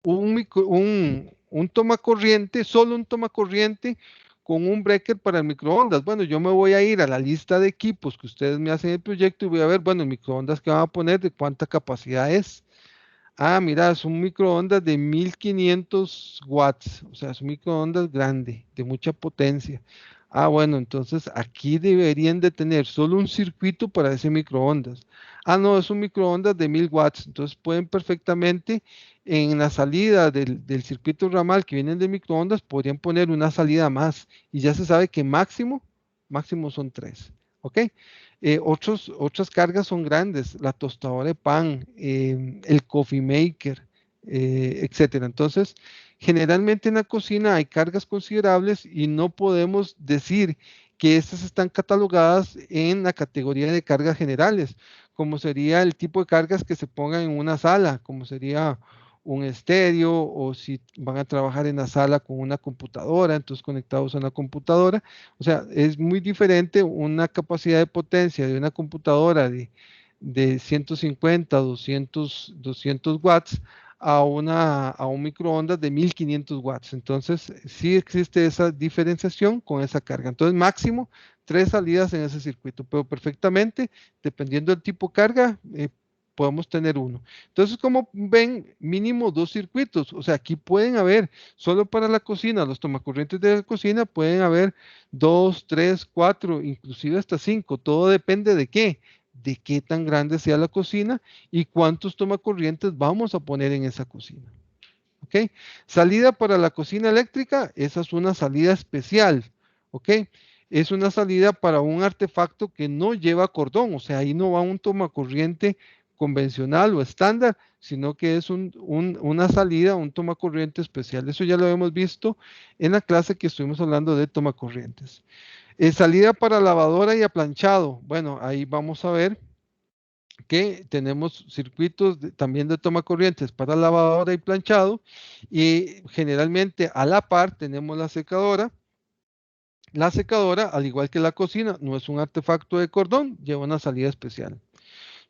un tomacorriente, solo un tomacorriente con un breaker para el microondas? Bueno, yo me voy a ir a la lista de equipos que ustedes me hacen el proyecto y voy a ver, bueno, el microondas que van a poner, de cuánta capacidad es. Ah, mira, es un microondas de 1500 watts, o sea, es un microondas grande, de mucha potencia. Ah, bueno, entonces aquí deberían de tener solo un circuito para ese microondas. Ah, no, es un microondas de 1000 watts, entonces pueden perfectamente en la salida del circuito ramal que vienen de microondas, podrían poner una salida más y ya se sabe que máximo son 3, ¿ok? Otras cargas son grandes, la tostadora de pan, el coffee maker, etcétera. Entonces, generalmente en la cocina hay cargas considerables y no podemos decir que estas están catalogadas en la categoría de cargas generales, como sería el tipo de cargas que se pongan en una sala, como sería un estéreo, o si van a trabajar en la sala con una computadora, entonces conectados a una computadora. O sea, es muy diferente una capacidad de potencia de una computadora de 150, 200 watts a un microondas de 1500 watts. Entonces, sí existe esa diferenciación con esa carga. Entonces, máximo 3 salidas en ese circuito, pero perfectamente, dependiendo del tipo de carga, podemos tener uno. Entonces, como ven, mínimo 2 circuitos. O sea, aquí pueden haber, solo para la cocina, los tomacorrientes de la cocina, pueden haber 2, 3, 4, inclusive hasta 5. Todo depende de qué. De qué tan grande sea la cocina y cuántos tomacorrientes vamos a poner en esa cocina. ¿Ok? Salida para la cocina eléctrica, esa es una salida especial. ¿Ok? Es una salida para un artefacto que no lleva cordón, o sea, ahí no va un tomacorriente convencional o estándar, sino que es una salida, un tomacorriente especial. Eso ya lo hemos visto en la clase que estuvimos hablando de tomacorrientes. Salida para lavadora y aplanchado. Bueno, ahí vamos a ver que tenemos circuitos también de tomacorrientes para lavadora y planchado, y generalmente a la par tenemos la secadora. La secadora, al igual que la cocina, no es un artefacto de cordón, lleva una salida especial.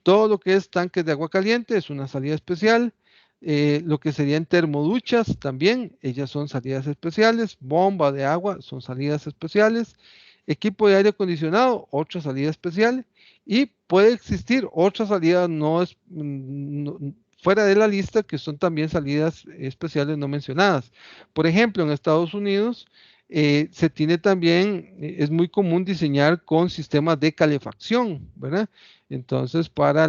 Todo lo que es tanques de agua caliente es una salida especial. Lo que serían termoduchas también, ellas son salidas especiales. Bomba de agua son salidas especiales. Equipo de aire acondicionado, otra salida especial. Y puede existir otra salida fuera de la lista, que son también salidas especiales no mencionadas. Por ejemplo, en Estados Unidos se tiene también, es muy común diseñar con sistemas de calefacción, ¿verdad? Entonces, para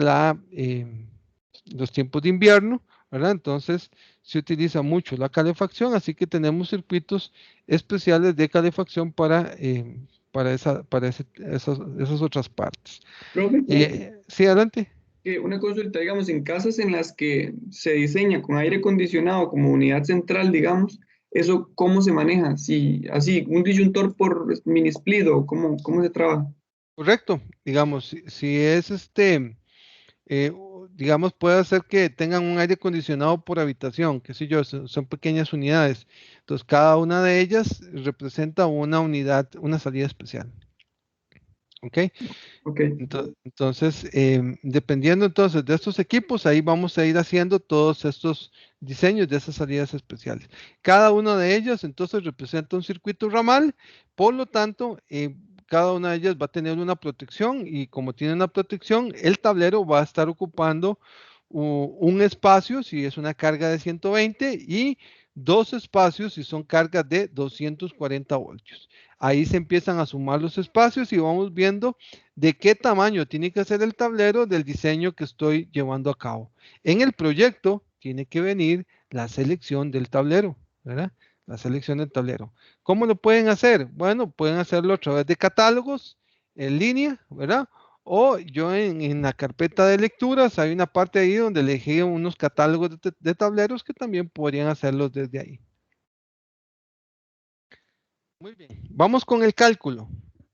los tiempos de invierno, ¿verdad? Entonces, se utiliza mucho la calefacción, así que tenemos circuitos especiales de calefacción para esas otras partes. Profe, Sí, adelante. una consulta, digamos, en casas en las que se diseña con aire acondicionado como unidad central, digamos, ¿eso cómo se maneja? Si así, un disyuntor por mini split o cómo se trabaja. Correcto. Digamos, si es digamos, puede hacer que tengan un aire acondicionado por habitación, qué sé yo, son pequeñas unidades. Entonces, cada una de ellas representa una unidad, una salida especial. ¿Ok? Ok, Entonces, dependiendo entonces de estos equipos, ahí vamos a ir haciendo todos estos diseños de esas salidas especiales. Cada una de ellas entonces representa un circuito ramal, por lo tanto, cada una de ellas va a tener una protección, y como tiene una protección, el tablero va a estar ocupando un espacio si es una carga de 120 y dos espacios si son cargas de 240 voltios. Ahí se empiezan a sumar los espacios y vamos viendo de qué tamaño tiene que ser el tablero del diseño que estoy llevando a cabo. En el proyecto tiene que venir la selección del tablero, ¿verdad? La selección del tablero. ¿Cómo lo pueden hacer? Bueno, pueden hacerlo a través de catálogos en línea, ¿verdad? O yo en la carpeta de lecturas hay una parte ahí donde elegí unos catálogos de tableros que también podrían hacerlos desde ahí. Muy bien, vamos con el cálculo.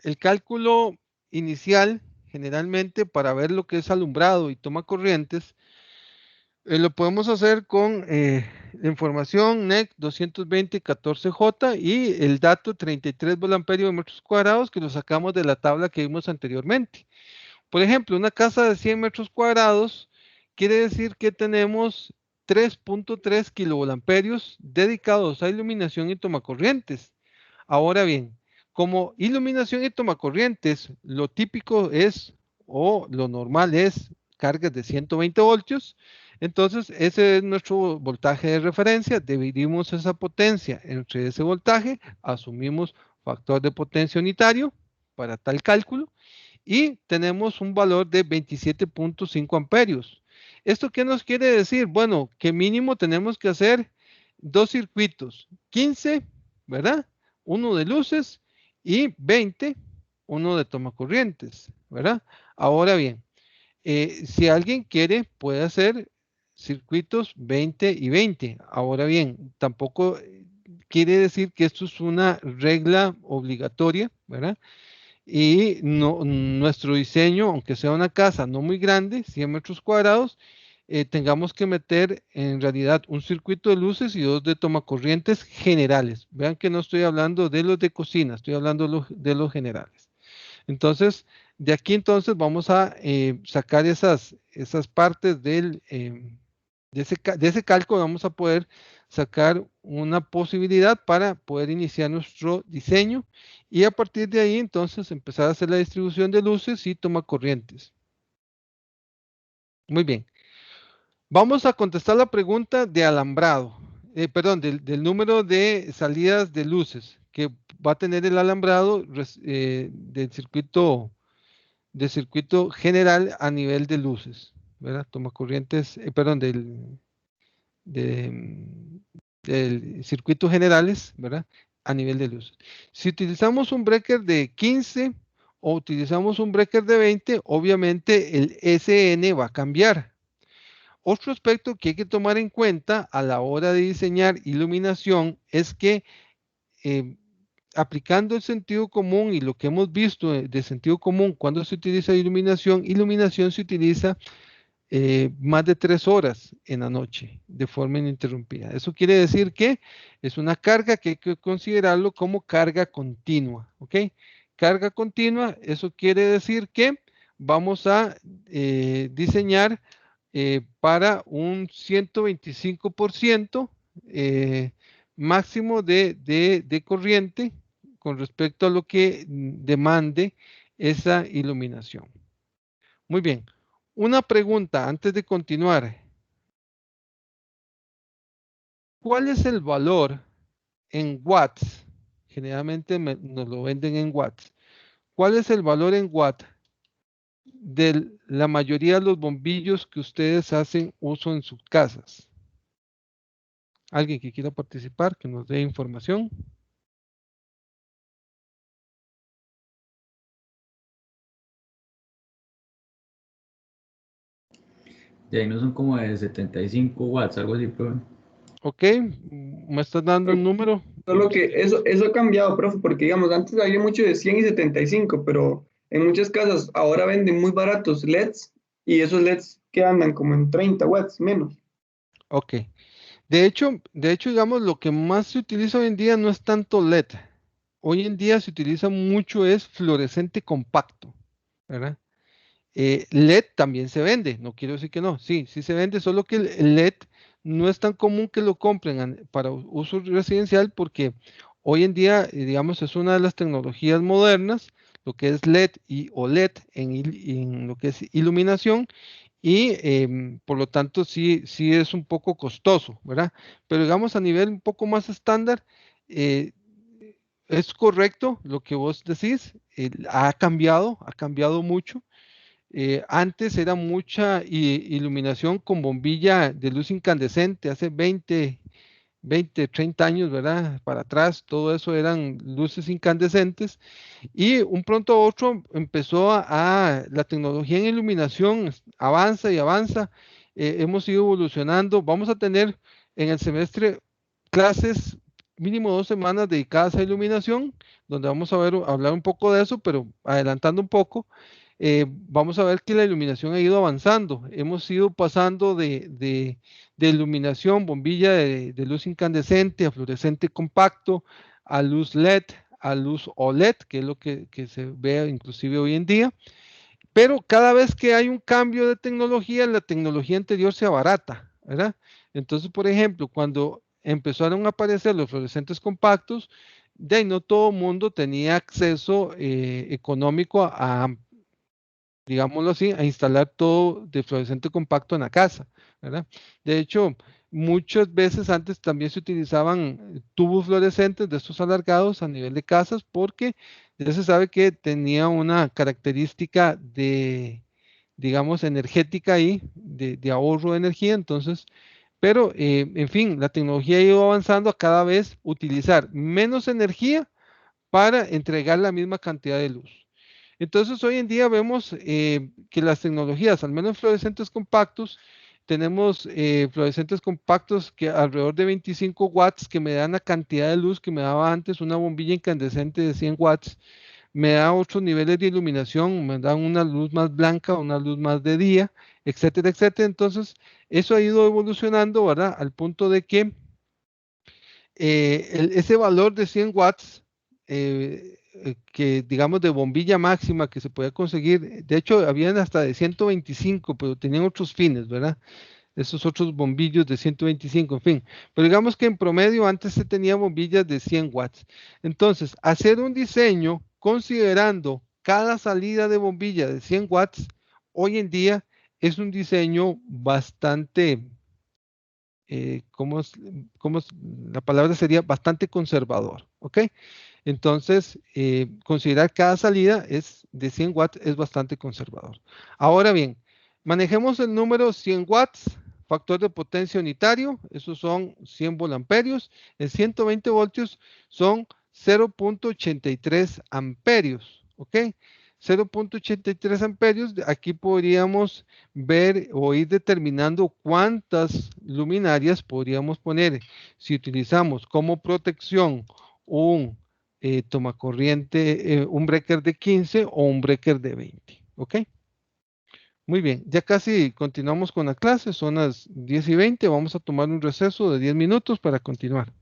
El cálculo inicial, generalmente para ver lo que es alumbrado y toma corrientes, lo podemos hacer con la información NEC 220-14J y el dato 33 volamperios de metros cuadrados, que lo sacamos de la tabla que vimos anteriormente. Por ejemplo, una casa de 100 metros cuadrados quiere decir que tenemos 3.3 kilovolamperios dedicados a iluminación y tomacorrientes. Ahora bien, como iluminación y tomacorrientes, lo típico es, o lo normal es, cargas de 120 voltios. Entonces, ese es nuestro voltaje de referencia. Dividimos esa potencia entre ese voltaje, asumimos factor de potencia unitario para tal cálculo y tenemos un valor de 27.5 amperios. ¿Esto qué nos quiere decir? Bueno, que mínimo tenemos que hacer dos circuitos, 15, ¿verdad? Uno de luces y 20, uno de tomacorrientes, ¿verdad? Ahora bien, si alguien quiere, puede hacer circuitos 20 y 20. Ahora bien, tampoco quiere decir que esto es una regla obligatoria, ¿verdad? Y nuestro diseño, aunque sea una casa no muy grande, 100 metros cuadrados, tengamos que meter en realidad un circuito de luces y dos de tomacorrientes generales. Vean que no estoy hablando de los de cocina, estoy hablando de los generales. Entonces, de aquí entonces vamos a sacar esas partes de ese cálculo, vamos a poder sacar una posibilidad para poder iniciar nuestro diseño y a partir de ahí entonces empezar a hacer la distribución de luces y tomacorrientes. Muy bien. Vamos a contestar la pregunta de alambrado, perdón, del número de salidas de luces que va a tener el alambrado del circuito general a nivel de luces, ¿verdad? Tomacorrientes, perdón, del circuito generales, ¿verdad? A nivel de luces. Si utilizamos un breaker de 15 o utilizamos un breaker de 20, obviamente el SN va a cambiar. Otro aspecto que hay que tomar en cuenta a la hora de diseñar iluminación es que aplicando el sentido común y lo que hemos visto de sentido común cuando se utiliza iluminación se utiliza más de 3 horas en la noche de forma ininterrumpida. Eso quiere decir que es una carga que hay que considerarlo como carga continua, ¿ok? Carga continua, eso quiere decir que vamos a diseñar para un 125% máximo de corriente con respecto a lo que demande esa iluminación. Muy bien. Una pregunta antes de continuar. ¿Cuál es el valor en watts? Generalmente nos lo venden en watts. ¿Cuál es el valor en watts de la mayoría de los bombillos que ustedes hacen uso en sus casas? ¿Alguien que quiera participar, que nos dé información? De ahí no son como de 75 watts, algo así, profe. Ok, ¿me estás dando un número? Solo que eso ha cambiado, profe, porque digamos, antes había mucho de 100 y 75, pero en muchas casas ahora venden muy baratos LEDs y esos LEDs que andan como en 30 watts menos. Ok. De hecho, digamos, lo que más se utiliza hoy en día no es tanto LED. Hoy en día se utiliza mucho es fluorescente compacto, ¿verdad? LED también se vende, no quiero decir que no, sí, sí se vende, solo que el LED no es tan común que lo compren para uso residencial porque hoy en día, digamos, es una de las tecnologías modernas, lo que es LED y OLED en lo que es iluminación y por lo tanto sí, sí es un poco costoso, ¿verdad? Pero digamos a nivel un poco más estándar, eh, es correcto lo que vos decís, ha cambiado mucho. Antes era mucha iluminación con bombilla de luz incandescente, hace 30 años, ¿verdad? Para atrás, todo eso eran luces incandescentes y un pronto a otro empezó la tecnología en iluminación avanza y avanza, hemos ido evolucionando, vamos a tener en el semestre clases mínimo 2 semanas dedicadas a iluminación, donde vamos a hablar un poco de eso, pero adelantando un poco, vamos a ver que la iluminación ha ido avanzando, hemos ido pasando de iluminación, bombilla de luz incandescente a fluorescente compacto, a luz LED, a luz OLED, que es lo que se ve inclusive hoy en día. Pero cada vez que hay un cambio de tecnología, la tecnología anterior se abarata, ¿verdad? Entonces, por ejemplo, cuando empezaron a aparecer los fluorescentes compactos, de ahí no todo el mundo tenía acceso económico digámoslo así, a instalar todo de fluorescente compacto en la casa, ¿verdad? De hecho, muchas veces antes también se utilizaban tubos fluorescentes de estos alargados a nivel de casas porque ya se sabe que tenía una característica digamos, energética ahí, de ahorro de energía, entonces, pero, en fin, la tecnología ha ido avanzando a cada vez utilizar menos energía para entregar la misma cantidad de luz. Entonces, hoy en día vemos que las tecnologías, al menos fluorescentes compactos, tenemos fluorescentes compactos que alrededor de 25 watts que me dan la cantidad de luz que me daba antes una bombilla incandescente de 100 watts, me da otros niveles de iluminación, me dan una luz más blanca, una luz más de día, etcétera, etcétera. Entonces, eso ha ido evolucionando, ¿verdad? Al punto de que ese valor de 100 watts, que digamos de bombilla máxima que se podía conseguir, de hecho habían hasta de 125, pero tenían otros fines, ¿verdad? Esos otros bombillos de 125, en fin. Pero digamos que en promedio antes se tenía bombillas de 100 watts. Entonces, hacer un diseño considerando cada salida de bombilla de 100 watts, hoy en día es un diseño bastante la palabra sería bastante conservador, ¿ok? Entonces, considerar cada salida es de 100 watts es bastante conservador. Ahora bien, manejemos el número 100 watts, factor de potencia unitario, esos son 100 volamperios, en 120 voltios son 0.83 amperios, ¿ok? 0.83 amperios, aquí podríamos ver o ir determinando cuántas luminarias podríamos poner. Si utilizamos como protección un tomacorriente, un breaker de 15 o un breaker de 20. ¿Ok? Muy bien, ya casi continuamos con la clase, son las 10:20, vamos a tomar un receso de 10 minutos para continuar.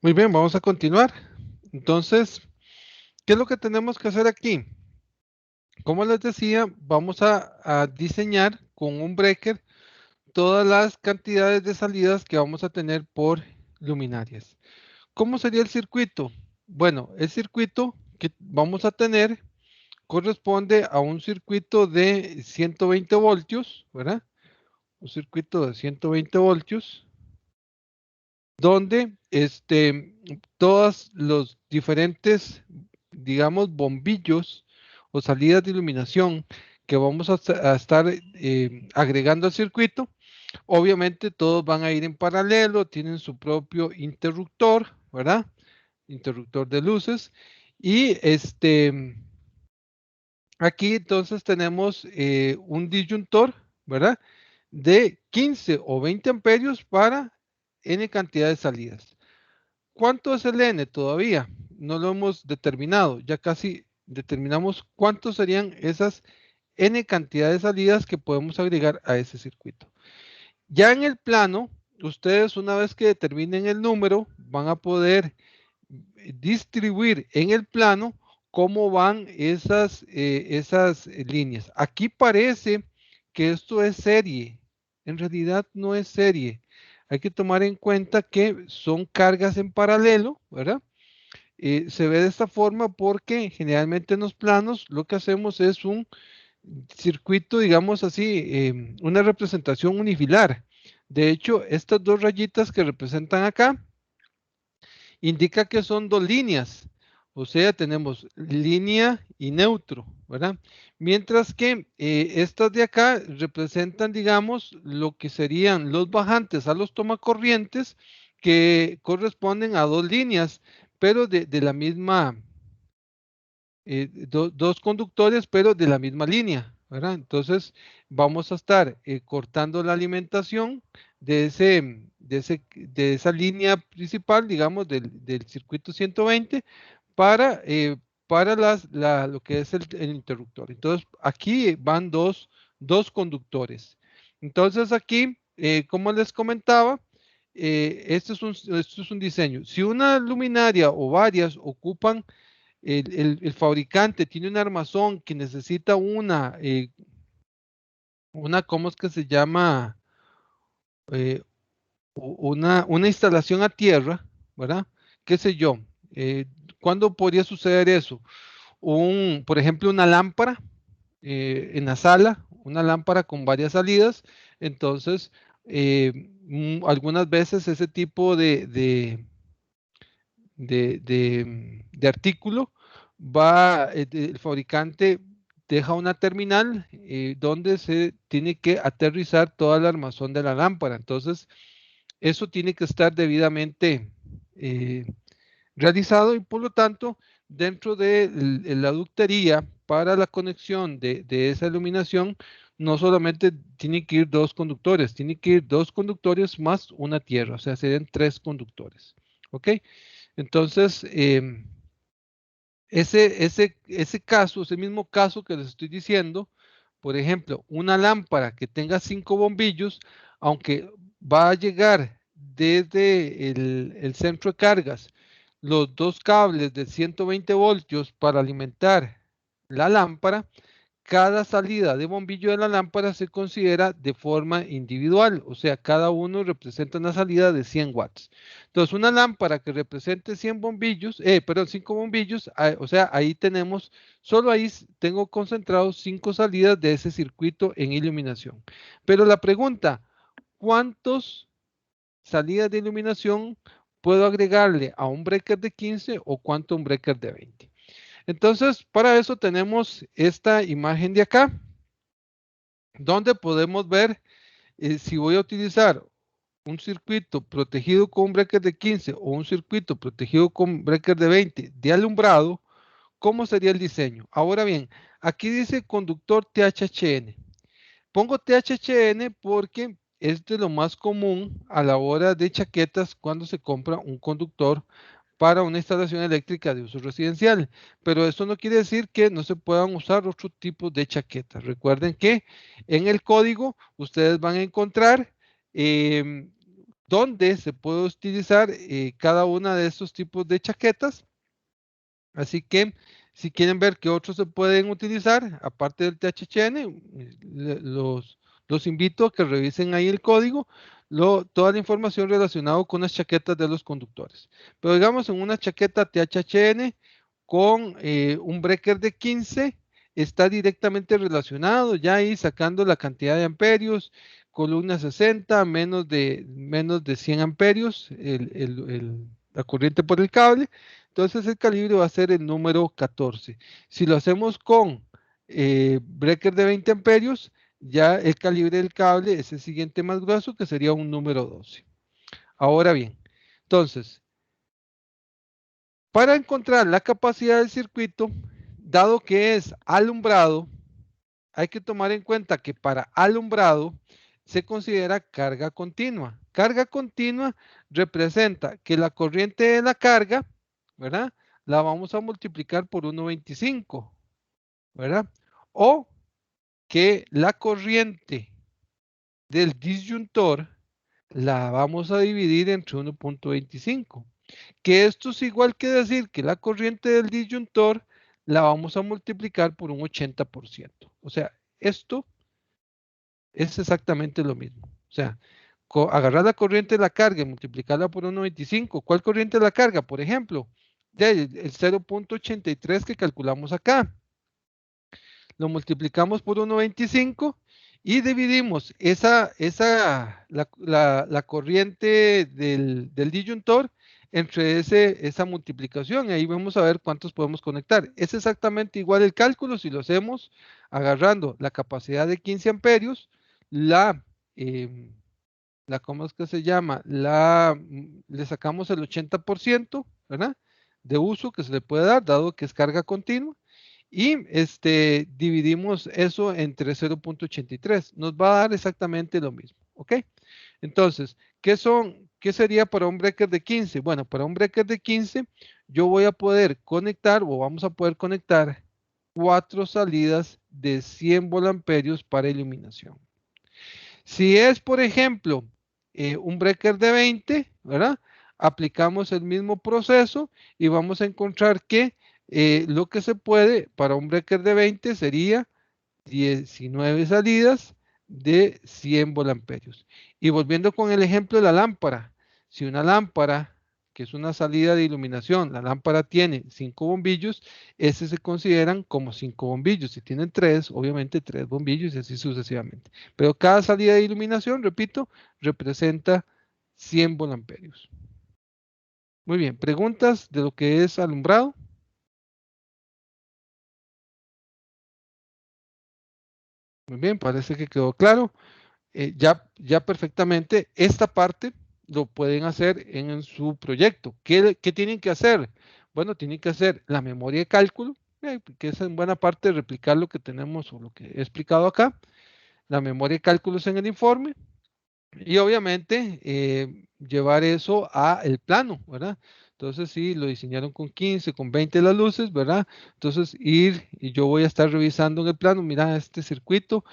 Muy bien, vamos a continuar. Entonces, ¿qué es lo que tenemos que hacer aquí? Como les decía, vamos a diseñar con un breaker todas las cantidades de salidas que vamos a tener por luminarias. ¿Cómo sería el circuito? Bueno, el circuito que vamos a tener corresponde a un circuito de 120 voltios, ¿verdad? Un circuito de 120 voltios, donde todos los diferentes, digamos, bombillos o salidas de iluminación que vamos a estar agregando al circuito, obviamente todos van a ir en paralelo, tienen su propio interruptor, ¿verdad? Interruptor de luces. Y aquí entonces tenemos un disyuntor, ¿verdad? De 15 o 20 amperios para N cantidad de salidas. ¿Cuánto es el N todavía? No lo hemos determinado. Ya casi determinamos cuántos serían esas N cantidad de salidas que podemos agregar a ese circuito. Ya en el plano, ustedes una vez que determinen el número, van a poder distribuir en el plano cómo van esas líneas. Aquí parece que esto es serie. En realidad no es serie. Hay que tomar en cuenta que son cargas en paralelo, ¿verdad? Se ve de esta forma porque generalmente en los planos lo que hacemos es un circuito, digamos así, una representación unifilar. De hecho, estas dos rayitas que representan acá indica que son dos líneas. O sea, tenemos línea y neutro, ¿verdad? Mientras que estas de acá representan, digamos, lo que serían los bajantes a los tomacorrientes que corresponden a dos líneas, pero de la misma, dos conductores, pero de la misma línea, ¿verdad? Entonces, vamos a estar cortando la alimentación de esa línea principal, digamos, del circuito 120 para lo que es el interruptor. Entonces, aquí van dos conductores. Entonces, aquí, como les comentaba, esto es un diseño. Si una luminaria o varias ocupan el fabricante tiene un armazón que necesita ¿cómo es que se llama? Eh, una instalación a tierra, ¿verdad? ¿Qué sé yo? ¿Cuándo podría suceder eso? Por ejemplo, una lámpara en la sala, una lámpara con varias salidas. Entonces, algunas veces ese tipo de artículo el fabricante deja una terminal donde se tiene que aterrizar toda el armazón de la lámpara. Entonces, eso tiene que estar debidamente eh, realizado y por lo tanto, dentro de la ductería para la conexión de esa iluminación, no solamente tiene que ir dos conductores, tiene que ir dos conductores más una tierra, o sea, serían tres conductores. ¿Ok? Entonces, ese mismo caso que les estoy diciendo, por ejemplo, una lámpara que tenga 5 bombillos, aunque va a llegar desde el centro de cargas los dos cables de 120 voltios para alimentar la lámpara, cada salida de bombillo de la lámpara se considera de forma individual, o sea, cada uno representa una salida de 100 watts. Entonces, una lámpara que represente 100 bombillos, perdón, 5 bombillos, o sea, ahí tenemos, solo ahí tengo concentrados 5 salidas de ese circuito en iluminación. Pero la pregunta, ¿cuántas salidas de iluminación puedo agregarle a un breaker de 15 o cuánto a un breaker de 20? Entonces, para eso tenemos esta imagen de acá, donde podemos ver si voy a utilizar un circuito protegido con un breaker de 15 o un circuito protegido con breaker de 20 de alumbrado, ¿cómo sería el diseño? Ahora bien, aquí dice conductor THHN. Pongo THHN porque es de lo más común a la hora de chaquetas cuando se compra un conductor para una instalación eléctrica de uso residencial. Pero eso no quiere decir que no se puedan usar otros tipos de chaquetas. Recuerden que en el código ustedes van a encontrar donde se puede utilizar cada una de estos tipos de chaquetas. Así que si quieren ver qué otros se pueden utilizar, aparte del THCN, los invito a que revisen ahí el código, toda la información relacionada con las chaquetas de los conductores. Pero digamos, en una chaqueta THCN con un breaker de 15, está directamente relacionado, ya ahí sacando la cantidad de amperios, columna 60, menos de 100 amperios, la corriente por el cable. Entonces el calibre va a ser el número 14. Si lo hacemos con breaker de 20 amperios, ya el calibre del cable es el siguiente más grueso, que sería un número 12. Ahora bien, entonces, para encontrar la capacidad del circuito, dado que es alumbrado, hay que tomar en cuenta que para alumbrado se considera carga continua. Carga continua representa que la corriente de la carga, ¿verdad? La vamos a multiplicar por 1.25, ¿verdad? O que la corriente del disyuntor la vamos a dividir entre 1.25. Que esto es igual que decir que la corriente del disyuntor la vamos a multiplicar por un 80%. O sea, esto es exactamente lo mismo. O sea, agarrar la corriente de la carga y multiplicarla por 1.25. ¿Cuál corriente de la carga? Por ejemplo, el 0.83 que calculamos acá. Lo multiplicamos por 1.25 y dividimos la corriente del disyuntor entre esa multiplicación. Y ahí vamos a ver cuántos podemos conectar. Es exactamente igual el cálculo si lo hacemos agarrando la capacidad de 15 amperios, ¿cómo es que se llama? Le sacamos el 80%, ¿verdad? De uso que se le puede dar, dado que es carga continua. Y dividimos eso entre 0.83. Nos va a dar exactamente lo mismo. ¿Ok? Entonces, ¿qué sería para un breaker de 15? Bueno, para un breaker de 15, yo voy a poder conectar, o vamos a poder conectar 4 salidas de 100 volamperios para iluminación. Si es, por ejemplo, un breaker de 20, ¿verdad? Aplicamos el mismo proceso y vamos a encontrar que lo que se puede para un breaker de 20 sería 19 salidas de 100 volamperios. Y volviendo con el ejemplo de la lámpara, si una lámpara, que es una salida de iluminación, la lámpara tiene 5 bombillos, ese se consideran como 5 bombillos. Si tienen 3, obviamente 3 bombillos y así sucesivamente. Pero cada salida de iluminación, repito, representa 100 volamperios. Muy bien, preguntas de lo que es alumbrado. Muy bien, parece que quedó claro. Ya perfectamente esta parte lo pueden hacer en su proyecto. ¿Qué tienen que hacer? Bueno, tienen que hacer la memoria de cálculo, que es en buena parte replicar lo que tenemos o lo que he explicado acá. La memoria de cálculos en el informe. Y obviamente llevar eso a el plano, ¿verdad? Entonces, si lo diseñaron con 15, con 20 las luces, ¿verdad? Entonces, ir y yo voy a estar revisando en el plano, mira, este circuito,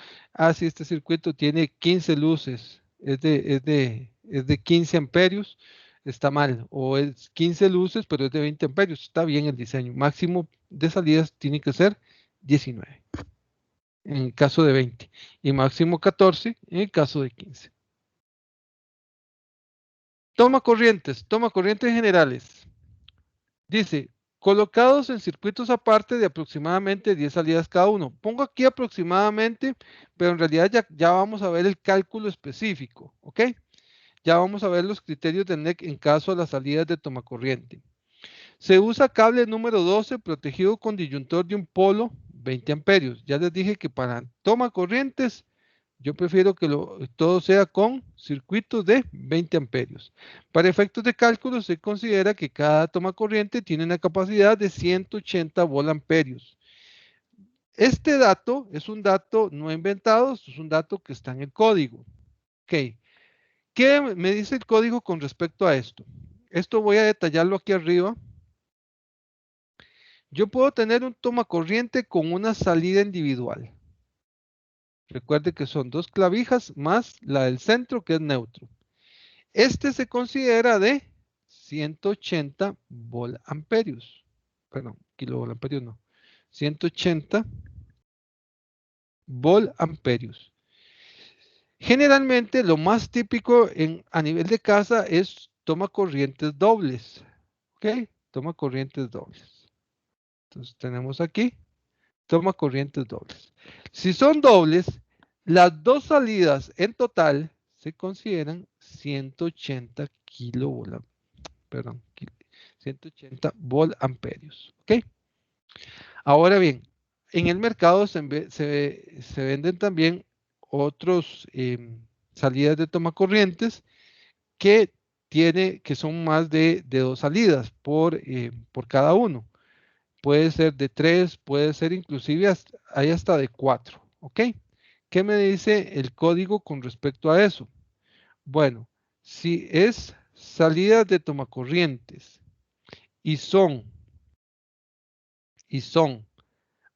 si este circuito tiene 15 luces, es de 15 amperios, está mal. O es 15 luces, pero es de 20 amperios, está bien el diseño. Máximo de salidas tiene que ser 19, en el caso de 20, y máximo 14 en el caso de 15. Toma corrientes generales. Dice, colocados en circuitos aparte de aproximadamente 10 salidas cada uno. Pongo aquí aproximadamente, pero en realidad ya vamos a ver el cálculo específico, ¿ok? Ya vamos a ver los criterios del NEC en caso de las salidas de toma corriente. Se usa cable número 12 protegido con disyuntor de un polo 20 amperios. Ya les dije que para toma corrientes yo prefiero que todo sea con circuitos de 20 amperios. Para efectos de cálculo se considera que cada toma corriente tiene una capacidad de 180 volamperios. Este dato es un dato no inventado, es un dato que está en el código. Ok. ¿Qué me dice el código con respecto a esto? Esto voy a detallarlo aquí arriba. Yo puedo tener un toma corriente con una salida individual. Recuerde que son 2 clavijas más la del centro que es neutro. Este se considera de 180 volamperios. Perdón, kilovolamperios no. 180 volamperios. Generalmente lo más típico a nivel de casa es toma corrientes dobles. ¿Ok? Toma corrientes dobles. Entonces tenemos aquí toma corrientes dobles. Si son dobles, las dos salidas en total se consideran 180 180 volamperios. ¿Ok? Ahora bien, en el mercado se venden también otros salidas de tomacorrientes que son más de dos salidas por cada uno. Puede ser de 3, puede ser inclusive hay hasta de 4. ¿Ok? ¿Qué me dice el código con respecto a eso? Bueno, si es salidas de tomacorrientes y son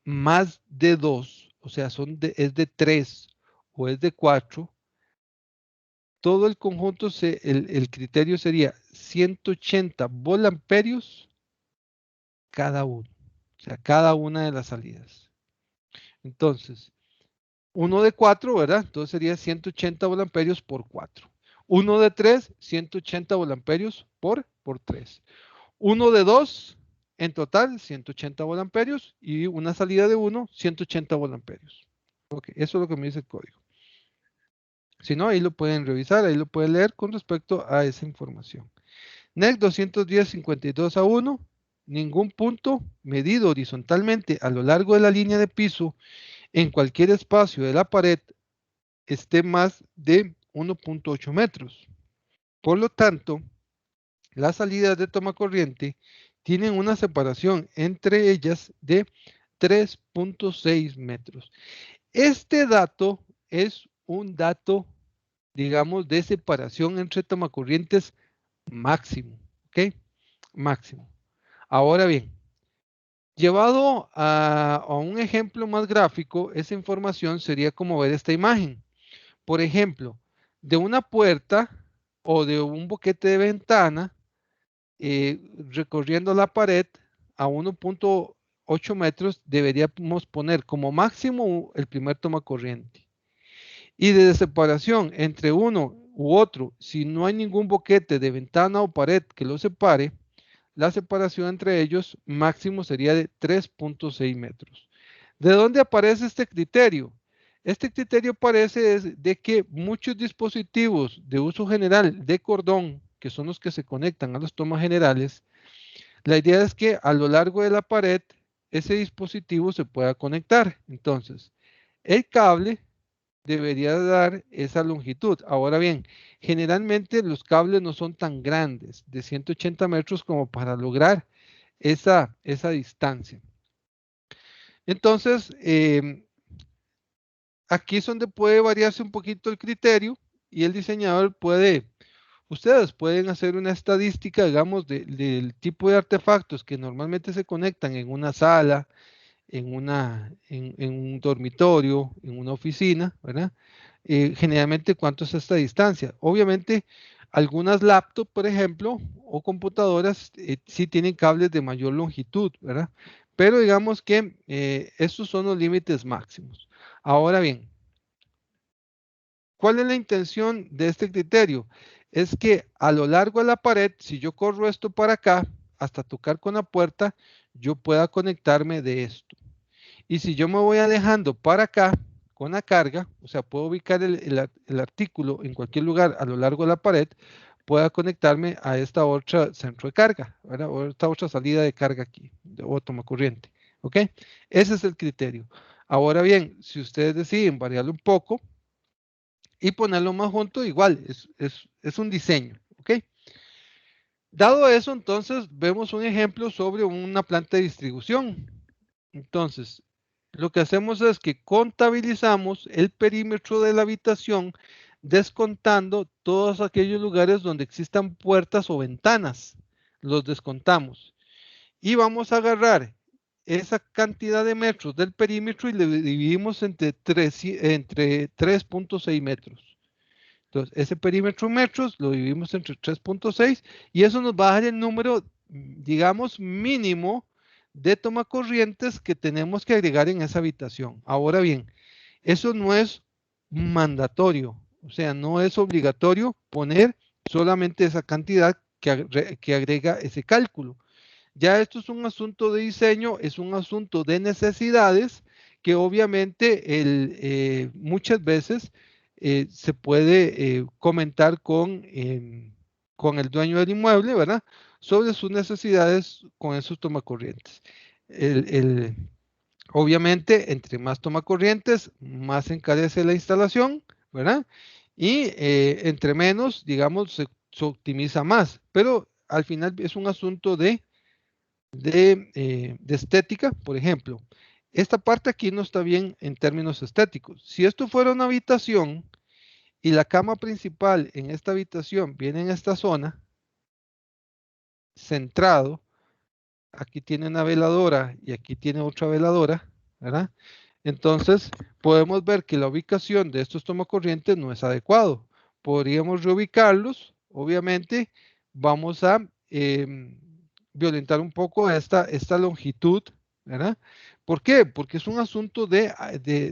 más de 2, o sea, es de 3 o es de 4, todo el conjunto, el criterio sería 180 volamperios cada uno, o sea, cada una de las salidas. Entonces, uno de 4, ¿verdad? Entonces sería 180 volamperios por 4. Uno de 3, 180 volamperios por 3. Uno de 2, en total, 180 volamperios. Y una salida de 1, 180 volamperios. Ok, eso es lo que me dice el código. Si no, ahí lo pueden revisar, ahí lo pueden leer con respecto a esa información. NEC 210-52A1. Ningún punto medido horizontalmente a lo largo de la línea de piso en cualquier espacio de la pared esté más de 1.8 metros. Por lo tanto, las salidas de toma corriente tienen una separación entre ellas de 3.6 metros. Este dato es un dato, digamos, de separación entre tomacorrientes máximo, ¿ok? Máximo. Ahora bien, llevado a un ejemplo más gráfico, esa información sería como ver esta imagen. Por ejemplo, de una puerta o de un boquete de ventana, recorriendo la pared a 1.8 metros, deberíamos poner como máximo el primer tomacorriente. Y de separación entre uno u otro, si no hay ningún boquete de ventana o pared que lo separe, la separación entre ellos máximo sería de 3.6 metros. ¿De dónde aparece este criterio? Este criterio aparece de que muchos dispositivos de uso general de cordón, que son los que se conectan a los tomas generales, la idea es que a lo largo de la pared ese dispositivo se pueda conectar. Entonces, el cable debería dar esa longitud. Ahora bien, generalmente los cables no son tan grandes, de 180 metros, como para lograr esa distancia. Entonces, aquí es donde puede variarse un poquito el criterio y el diseñador ustedes pueden hacer una estadística, digamos, del tipo de artefactos que normalmente se conectan en una sala, en un dormitorio, en una oficina, ¿verdad? Generalmente, ¿cuánto es esta distancia? Obviamente, algunas laptops, por ejemplo, o computadoras, sí tienen cables de mayor longitud, ¿verdad? Pero digamos que estos son los límites máximos. Ahora bien, ¿cuál es la intención de este criterio? Es que a lo largo de la pared, si yo corro esto para acá, hasta tocar con la puerta, yo pueda conectarme de esto. Y si yo me voy alejando para acá con la carga, o sea, puedo ubicar el artículo en cualquier lugar a lo largo de la pared, pueda conectarme a esta otra centro de carga, ¿verdad? O esta otra salida de carga aquí, o toma corriente. ¿Ok? Ese es el criterio. Ahora bien, si ustedes deciden variarlo un poco y ponerlo más junto, igual, es un diseño. ¿Ok? Dado eso, entonces vemos un ejemplo sobre una planta de distribución. Entonces, lo que hacemos es que contabilizamos el perímetro de la habitación descontando todos aquellos lugares donde existan puertas o ventanas. Los descontamos. Y vamos a agarrar esa cantidad de metros del perímetro y le dividimos entre 3.6 metros. Entonces, ese perímetro en metros lo dividimos entre 3.6 y eso nos va a dar el número, digamos, mínimo de tomacorrientes que tenemos que agregar en esa habitación. Ahora bien, eso no es mandatorio, o sea, no es obligatorio poner solamente esa cantidad que agrega ese cálculo. Ya esto es un asunto de diseño, es un asunto de necesidades que obviamente muchas veces se puede comentar con el dueño del inmueble, ¿verdad? Sobre sus necesidades con esos tomacorrientes. Obviamente, entre más tomacorrientes, más se encarece la instalación, ¿verdad? Y entre menos, digamos, se optimiza más. Pero al final es un asunto de estética. Por ejemplo, esta parte aquí no está bien en términos estéticos. Si esto fuera una habitación y la cama principal en esta habitación viene en esta zona, centrado, aquí tiene una veladora y aquí tiene otra veladora, ¿verdad? Entonces, podemos ver que la ubicación de estos tomacorrientes no es adecuado. Podríamos reubicarlos. Obviamente, vamos a violentar un poco esta longitud, ¿verdad? ¿Por qué? Porque es un asunto de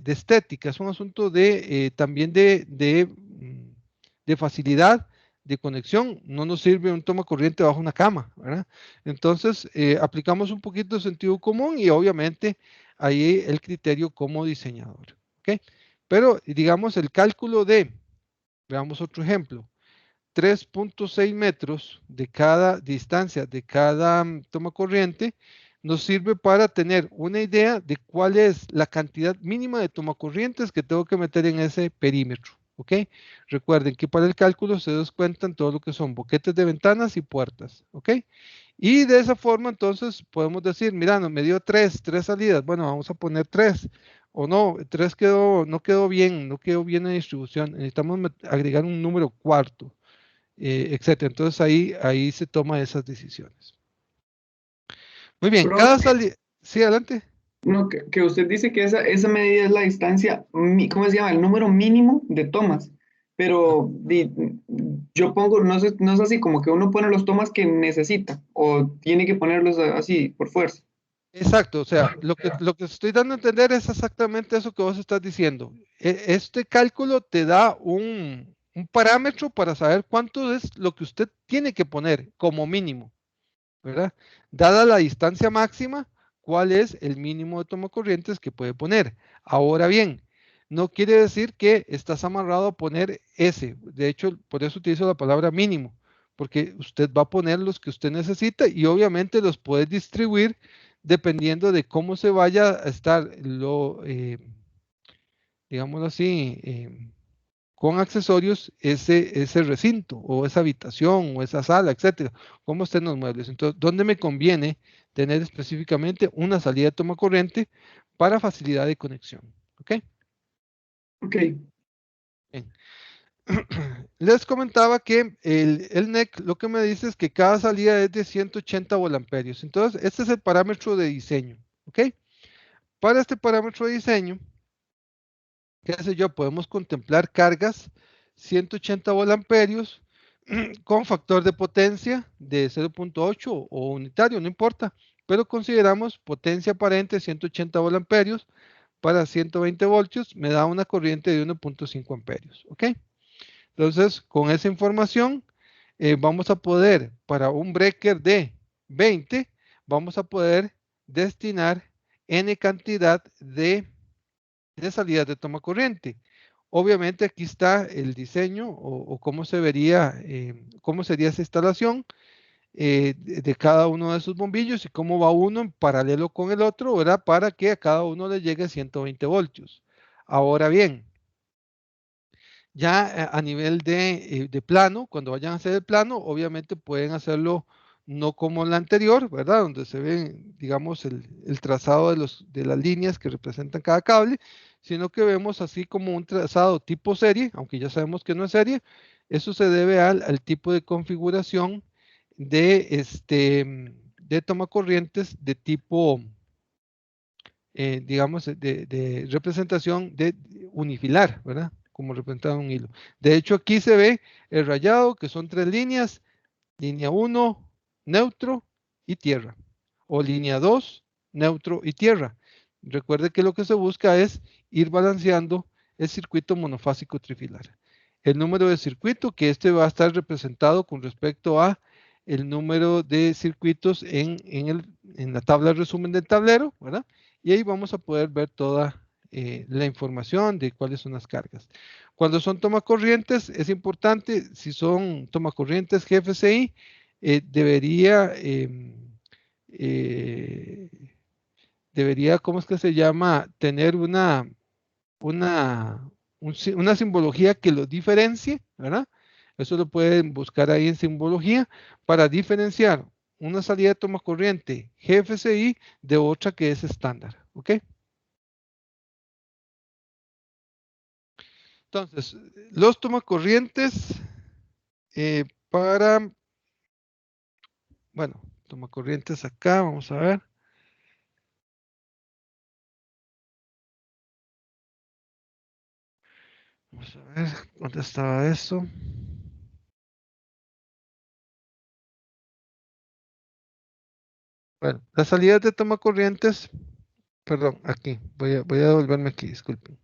estética, es un asunto también de facilidad de conexión. No nos sirve un tomacorriente bajo una cama, ¿verdad? Entonces, aplicamos un poquito de sentido común y obviamente ahí el criterio como diseñador, ¿ok? Pero digamos el cálculo veamos otro ejemplo, 3.6 metros de cada distancia de cada tomacorriente nos sirve para tener una idea de cuál es la cantidad mínima de tomacorrientes que tengo que meter en ese perímetro, ¿ok? Recuerden que para el cálculo se descuentan todo lo que son boquetes de ventanas y puertas, ¿ok? Y de esa forma entonces podemos decir, mira, me dio tres salidas, bueno, vamos a poner tres, o no, tres no quedó bien, no quedó bien la distribución, necesitamos agregar un número cuarto, etcétera. Entonces ahí se toman esas decisiones. Muy bien, cada Profe, salida, sí, adelante. no, que usted dice que esa medida es la distancia, ¿cómo se llama? El número mínimo de tomas. Pero yo pongo, no es así, como que uno pone los tomas que necesita o tiene que ponerlos así por fuerza. Exacto, o sea, lo que estoy dando a entender es exactamente eso que vos estás diciendo. Este cálculo te da un parámetro para saber cuánto es lo que usted tiene que poner como mínimo, ¿verdad? Dada la distancia máxima, ¿cuál es el mínimo de tomacorrientes que puede poner? Ahora bien, no quiere decir que estás amarrado a poner ese. De hecho, por eso utilizo la palabra mínimo, porque usted va a poner los que usted necesita y obviamente los puede distribuir dependiendo de cómo se vaya a estar digámoslo así, con accesorios ese recinto o esa habitación o esa sala, etcétera, cómo estén los muebles. Entonces, ¿dónde me conviene tener específicamente una salida de toma corriente para facilidad de conexión? ¿Ok? Ok, Bien. Les comentaba que el NEC lo que me dice es que cada salida es de 180 volamperios. Entonces, este es el parámetro de diseño. ¿Ok? Para este parámetro de diseño, qué sé yo, podemos contemplar cargas 180 volamperios con factor de potencia de 0.8 o unitario, no importa, pero consideramos potencia aparente 180 volamperios para 120 voltios, me da una corriente de 1.5 amperios, ¿ok? Entonces, con esa información, vamos a poder, para un breaker de 20, vamos a poder destinar N cantidad de salidas de toma corriente. Obviamente aquí está el diseño o cómo se vería, cómo sería esa instalación de cada uno de esos bombillos y cómo va uno en paralelo con el otro, ¿verdad? Para que a cada uno le llegue 120 voltios. Ahora bien, ya a nivel de plano, cuando vayan a hacer el plano, obviamente pueden hacerlo no como la anterior, ¿verdad? Donde se ve, digamos, el trazado de las líneas que representan cada cable, sino que vemos así como un trazado tipo serie, aunque ya sabemos que no es serie. Eso se debe al tipo de configuración de tomacorrientes de tipo, digamos, de representación de unifilar, ¿verdad? como representado en un hilo. De hecho, aquí se ve el rayado, que son 3 líneas, línea 1, neutro y tierra, o línea 2, neutro y tierra. Recuerde que lo que se busca es ir balanceando el circuito monofásico trifilar. El número de circuito, que este va a estar representado con respecto a el número de circuitos en la tabla de resumen del tablero, ¿verdad? Y ahí vamos a poder ver toda la información de cuáles son las cargas. Cuando son tomacorrientes, es importante, si son tomacorrientes GFCI, debería, ¿cómo es que se llama? Tener una simbología que lo diferencie, ¿verdad? Eso lo pueden buscar ahí en simbología para diferenciar una salida de toma corriente GFCI de otra que es estándar, ¿ok? Entonces, los tomacorrientes bueno, tomacorrientes acá, vamos a ver. Vamos a ver, ¿dónde estaba eso? Bueno, las salidas de tomacorrientes, perdón, aquí, voy a devolverme aquí, disculpen.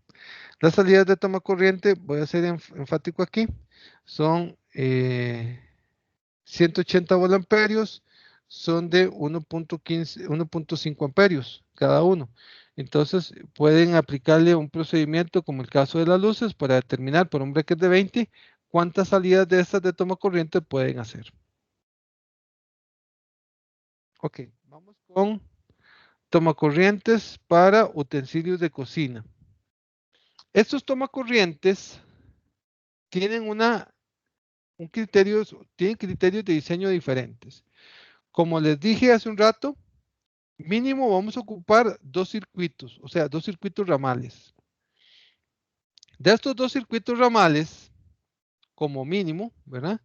Las salidas de toma corriente, voy a ser enfático aquí, son 180 volamperios, son de 1.5 amperios cada uno. Entonces pueden aplicarle un procedimiento como el caso de las luces para determinar por un breaker de 20 cuántas salidas de estas de toma corriente pueden hacer. Ok, vamos con tomacorrientes para utensilios de cocina. Estos tomacorrientes tienen tienen criterios de diseño diferentes. Como les dije hace un rato, mínimo vamos a ocupar 2 circuitos, o sea, 2 circuitos ramales. De estos 2 circuitos ramales, como mínimo, ¿verdad?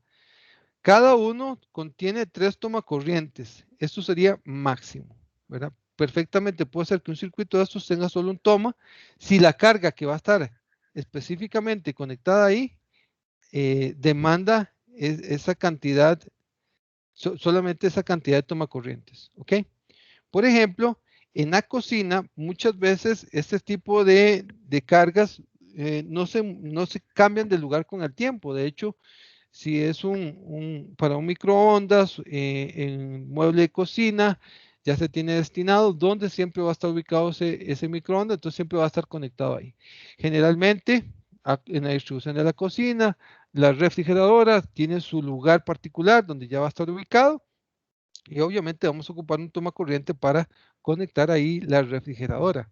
Cada uno contiene 3 tomacorrientes. Esto sería máximo, ¿verdad? Perfectamente puede ser que un circuito de estos tenga solo un toma. Si la carga que va a estar específicamente conectada ahí demanda esa cantidad, solamente esa cantidad de tomacorrientes, ¿ok? Por ejemplo, en la cocina, muchas veces este tipo de cargas no se cambian de lugar con el tiempo. De hecho, si es para un microondas, en mueble de cocina, ya se tiene destinado donde siempre va a estar ubicado ese microondas, entonces siempre va a estar conectado ahí. Generalmente, en la distribución de la cocina, la refrigeradora tiene su lugar particular donde ya va a estar ubicado y obviamente vamos a ocupar un toma corriente para conectar ahí la refrigeradora.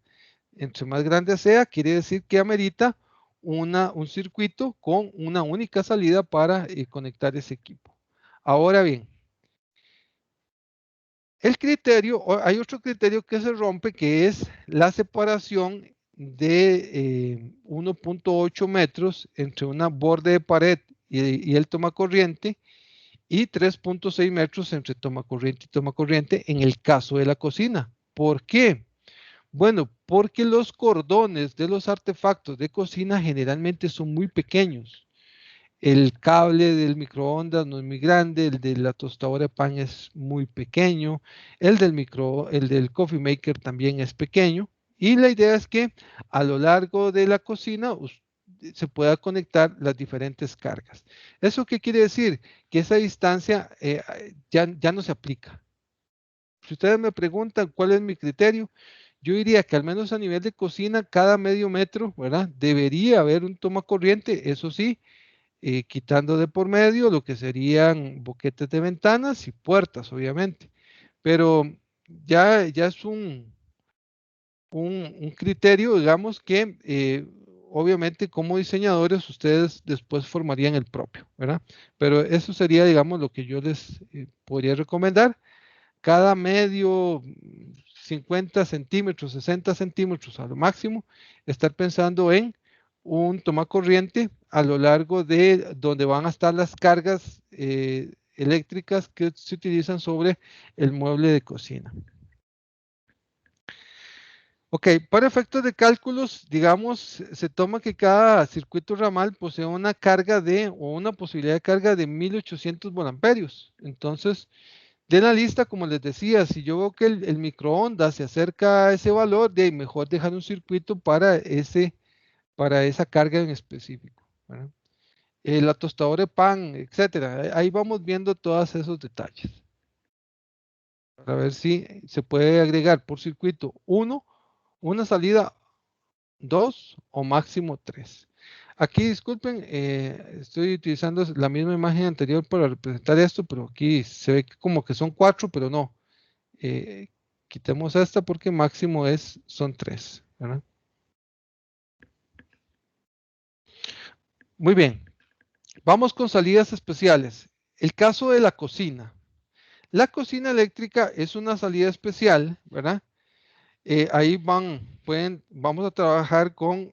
Entre más grande sea, quiere decir que amerita un circuito con una única salida para conectar ese equipo. Ahora bien, hay otro criterio que se rompe, que es la separación de 1.8 metros entre una borde de pared y el toma corriente y 3.6 metros entre toma corriente y toma corriente en el caso de la cocina. ¿Por qué? Bueno, porque los cordones de los artefactos de cocina generalmente son muy pequeños. El cable del microondas no es muy grande, el de la tostadora de pan es muy pequeño, el del coffee maker también es pequeño. Y la idea es que a lo largo de la cocina se pueda conectar las diferentes cargas. ¿Eso qué quiere decir? Que esa distancia ya no se aplica. Si ustedes me preguntan cuál es mi criterio, yo diría que al menos a nivel de cocina, cada medio metro, ¿verdad? Debería haber un toma corriente, eso sí, quitando de por medio lo que serían boquetes de ventanas y puertas, obviamente. Pero ya es un criterio, digamos, que obviamente como diseñadores ustedes después formarían el propio, ¿verdad? Pero eso sería, digamos, lo que yo les podría recomendar. Cada medio, 50 centímetros, 60 centímetros a lo máximo, estar pensando en un toma corriente a lo largo de donde van a estar las cargas eléctricas que se utilizan sobre el mueble de cocina. Ok, para efectos de cálculos, digamos, se toma que cada circuito ramal posee una carga o una posibilidad de carga de 1800 volamperios. Entonces, de la lista, como les decía, si yo veo que el microondas se acerca a ese valor, de ahí mejor dejar un circuito para esa carga en específico, ¿verdad? La tostadora de pan, etcétera. Ahí vamos viendo todos esos detalles. Para ver si se puede agregar por circuito 1, una salida 2 o máximo 3. Aquí, disculpen, estoy utilizando la misma imagen anterior para representar esto, pero aquí se ve como que son 4, pero no. Eh, Quitemos esta porque máximo son 3, ¿verdad? Muy bien. Vamos con salidas especiales. El caso de la cocina. La cocina eléctrica es una salida especial, ¿verdad? Ahí vamos a trabajar con,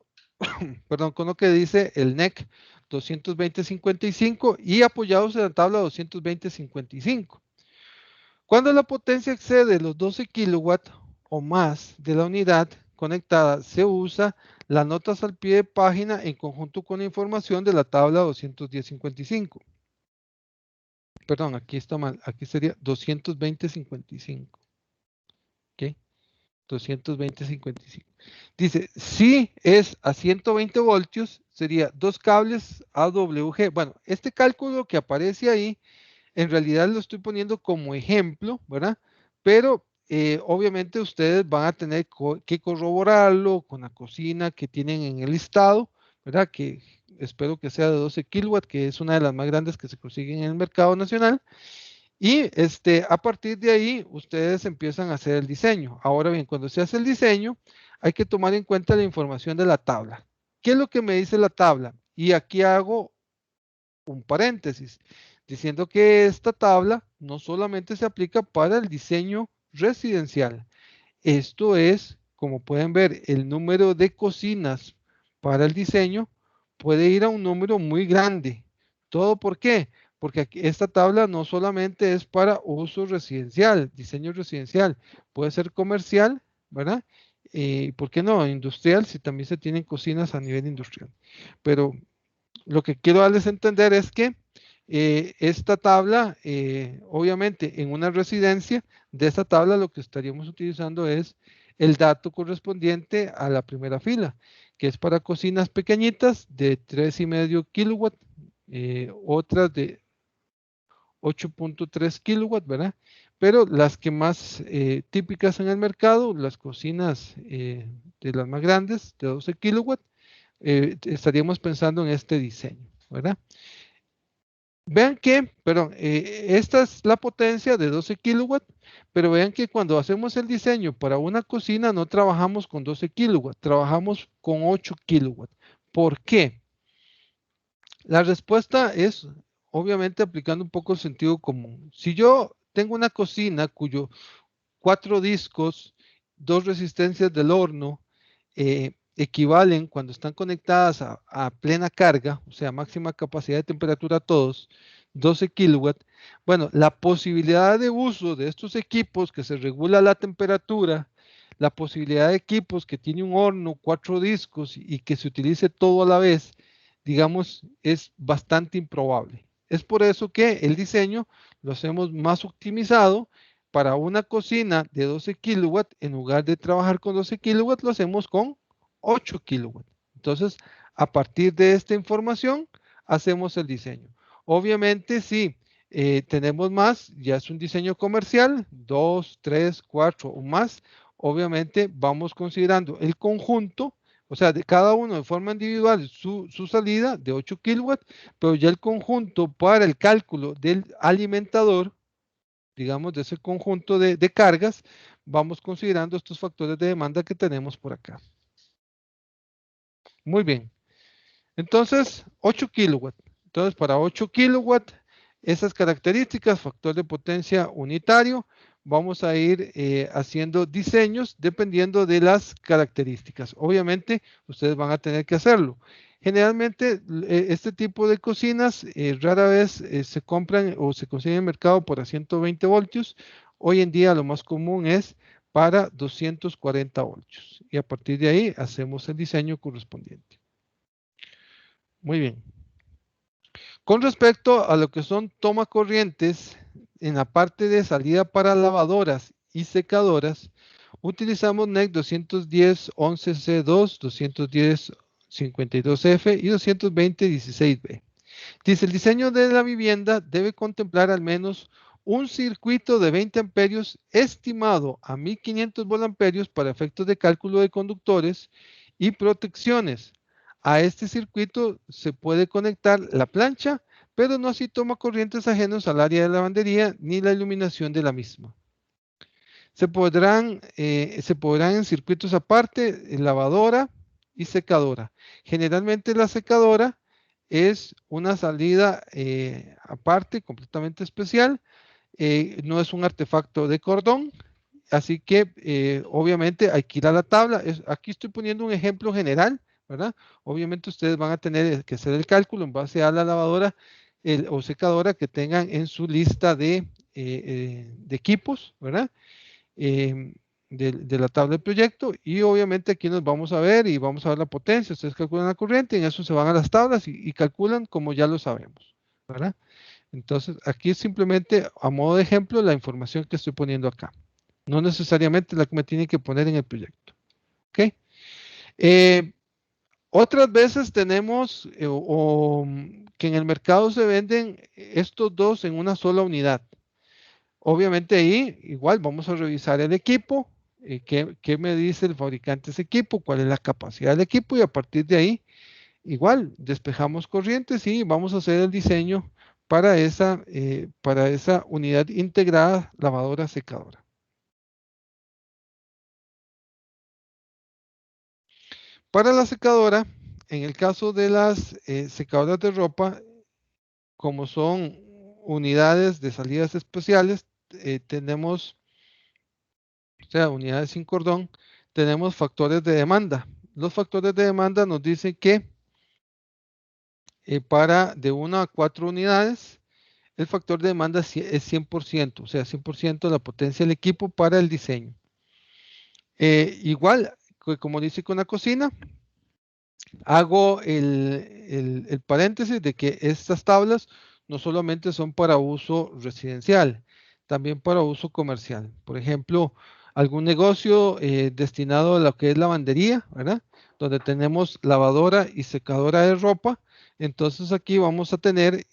perdón, con lo que dice el NEC 220-55 y apoyados en la tabla 220-55. Cuando la potencia excede los 12 kilowatts o más de la unidad conectada, se usa las notas al pie de página en conjunto con la información de la tabla 210-55. Perdón, aquí está mal, aquí sería 220-55. ¿Ok? 220-55. Dice, si es a 120 voltios, sería 2 cables AWG. Bueno, este cálculo que aparece ahí, en realidad lo estoy poniendo como ejemplo, ¿verdad? Pero obviamente ustedes van a tener que corroborarlo con la cocina que tienen en el listado, ¿verdad? Que espero que sea de 12 kilowatts, que es una de las más grandes que se consiguen en el mercado nacional. Y a partir de ahí, ustedes empiezan a hacer el diseño. Ahora bien, cuando se hace el diseño, hay que tomar en cuenta la información de la tabla. ¿Qué es lo que me dice la tabla? Y aquí hago un paréntesis, diciendo que esta tabla no solamente se aplica para el diseño residencial. Esto es, como pueden ver, el número de cocinas para el diseño puede ir a un número muy grande. ¿Todo por qué? Porque esta tabla no solamente es para uso residencial, diseño residencial, puede ser comercial, ¿verdad? ¿Por qué no? Industrial, si también se tienen cocinas a nivel industrial. Pero lo que quiero darles a entender es que esta tabla, obviamente en una residencia, de esta tabla lo que estaríamos utilizando es el dato correspondiente a la primera fila, que es para cocinas pequeñitas de 3,5 kilowatts, otras de 8,3 kilowatts, ¿verdad? Pero las que más típicas en el mercado, las cocinas de las más grandes, de 12 kilowatts, estaríamos pensando en este diseño, ¿verdad? Vean que, perdón, esta es la potencia de 12 kilowatts, pero vean que cuando hacemos el diseño para una cocina no trabajamos con 12 kilowatts, trabajamos con 8 kilowatts. ¿Por qué? La respuesta es, obviamente, aplicando un poco el sentido común. Si yo tengo una cocina cuyo 4 discos, 2 resistencias del horno, equivalen cuando están conectadas a plena carga, o sea, máxima capacidad de temperatura todos, 12 kilowatts. Bueno, la posibilidad de uso de estos equipos que se regula la temperatura, la posibilidad de equipos que tiene un horno, 4 discos y que se utilice todo a la vez, digamos, es bastante improbable. Es por eso que el diseño lo hacemos más optimizado para una cocina de 12 kilowatts, en lugar de trabajar con 12 kilowatts, lo hacemos con 8 kilowatts. Entonces, a partir de esta información, hacemos el diseño. Obviamente, si tenemos más, ya es un diseño comercial, 2, 3, 4 o más, obviamente vamos considerando el conjunto, o sea, de cada uno de forma individual su salida de 8 kilowatts, pero ya el conjunto para el cálculo del alimentador, digamos, de ese conjunto de cargas, vamos considerando estos factores de demanda que tenemos por acá. Muy bien. Entonces, 8 kilowatts. Entonces, para 8 kilowatts, esas características, factor de potencia unitario, vamos a ir haciendo diseños dependiendo de las características. Obviamente, ustedes van a tener que hacerlo. Generalmente, este tipo de cocinas rara vez se compran o se consiguen en el mercado por 120 voltios. Hoy en día lo más común es para 240 voltios. Y a partir de ahí hacemos el diseño correspondiente. Muy bien. Con respecto a lo que son tomacorrientes, en la parte de salida para lavadoras y secadoras, utilizamos NEC 210-11C2, 210-52F y 220-16B. Dice, el diseño de la vivienda debe contemplar al menos un circuito de 20 amperios estimado a 1500 volamperios para efectos de cálculo de conductores y protecciones. A este circuito se puede conectar la plancha, pero no así tomacorrientes ajenos al área de lavandería ni la iluminación de la misma. Se podrán en circuitos aparte, lavadora y secadora. Generalmente la secadora es una salida aparte, completamente especial. No es un artefacto de cordón, así que obviamente hay que ir a la tabla. Aquí estoy poniendo un ejemplo general, ¿verdad? Obviamente ustedes van a tener que hacer el cálculo en base a la lavadora o secadora que tengan en su lista de equipos, ¿verdad? De la tabla de proyecto, y obviamente aquí nos vamos a ver y vamos a ver la potencia. Ustedes calculan la corriente y en eso se van a las tablas y calculan como ya lo sabemos, ¿verdad? Entonces aquí es simplemente a modo de ejemplo la información que estoy poniendo acá, no necesariamente la que me tiene que poner en el proyecto. ¿Ok? Otras veces tenemos que en el mercado se venden estos dos en una sola unidad. Obviamente ahí igual vamos a revisar el equipo, qué me dice el fabricante de ese equipo, cuál es la capacidad del equipo, y a partir de ahí igual despejamos corrientes y vamos a hacer el diseño para esa unidad integrada lavadora secadora. Para la secadora, en el caso de las secadoras de ropa, como son unidades de salidas especiales, tenemos, o sea, unidades sin cordón, tenemos factores de demanda. Los factores de demanda nos dicen que para de 1 a 4 unidades, el factor de demanda es 100%, o sea, 100% de la potencia del equipo para el diseño. Igual, como dice con la cocina, hago el paréntesis de que estas tablas no solamente son para uso residencial, también para uso comercial. Por ejemplo, algún negocio destinado a lo que es lavandería, ¿verdad? Donde tenemos lavadora y secadora de ropa. Entonces aquí vamos a tener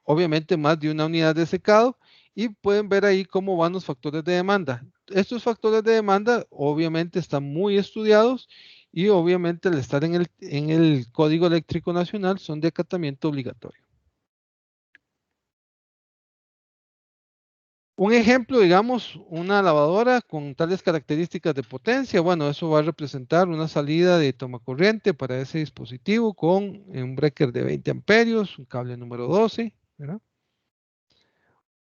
obviamente más de una unidad de secado, y pueden ver ahí cómo van los factores de demanda. Estos factores de demanda obviamente están muy estudiados y obviamente al estar en el Código Eléctrico Nacional son de acatamiento obligatorio. Un ejemplo, digamos, una lavadora con tales características de potencia, bueno, eso va a representar una salida de tomacorriente para ese dispositivo con un breaker de 20 amperios, un cable número 12, ¿verdad?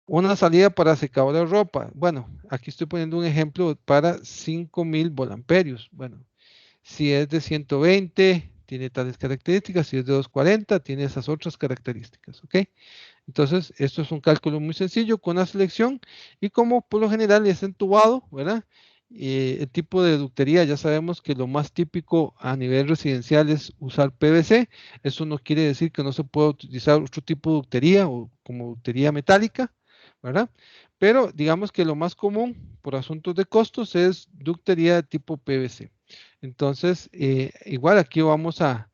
Una salida para secadora de ropa, bueno, aquí estoy poniendo un ejemplo para 5000 volamperios. Bueno, si es de 120, tiene tales características. Si es de 240, tiene esas otras características. ¿Ok? Entonces, esto es un cálculo muy sencillo con la selección. Y como por lo general es entubado, ¿verdad? El tipo de ductería, ya sabemos que lo más típico a nivel residencial es usar PVC. Eso no quiere decir que no se pueda utilizar otro tipo de ductería o como ductería metálica, ¿verdad? Pero digamos que lo más común por asuntos de costos es ductería de tipo PVC. Entonces, igual aquí vamos a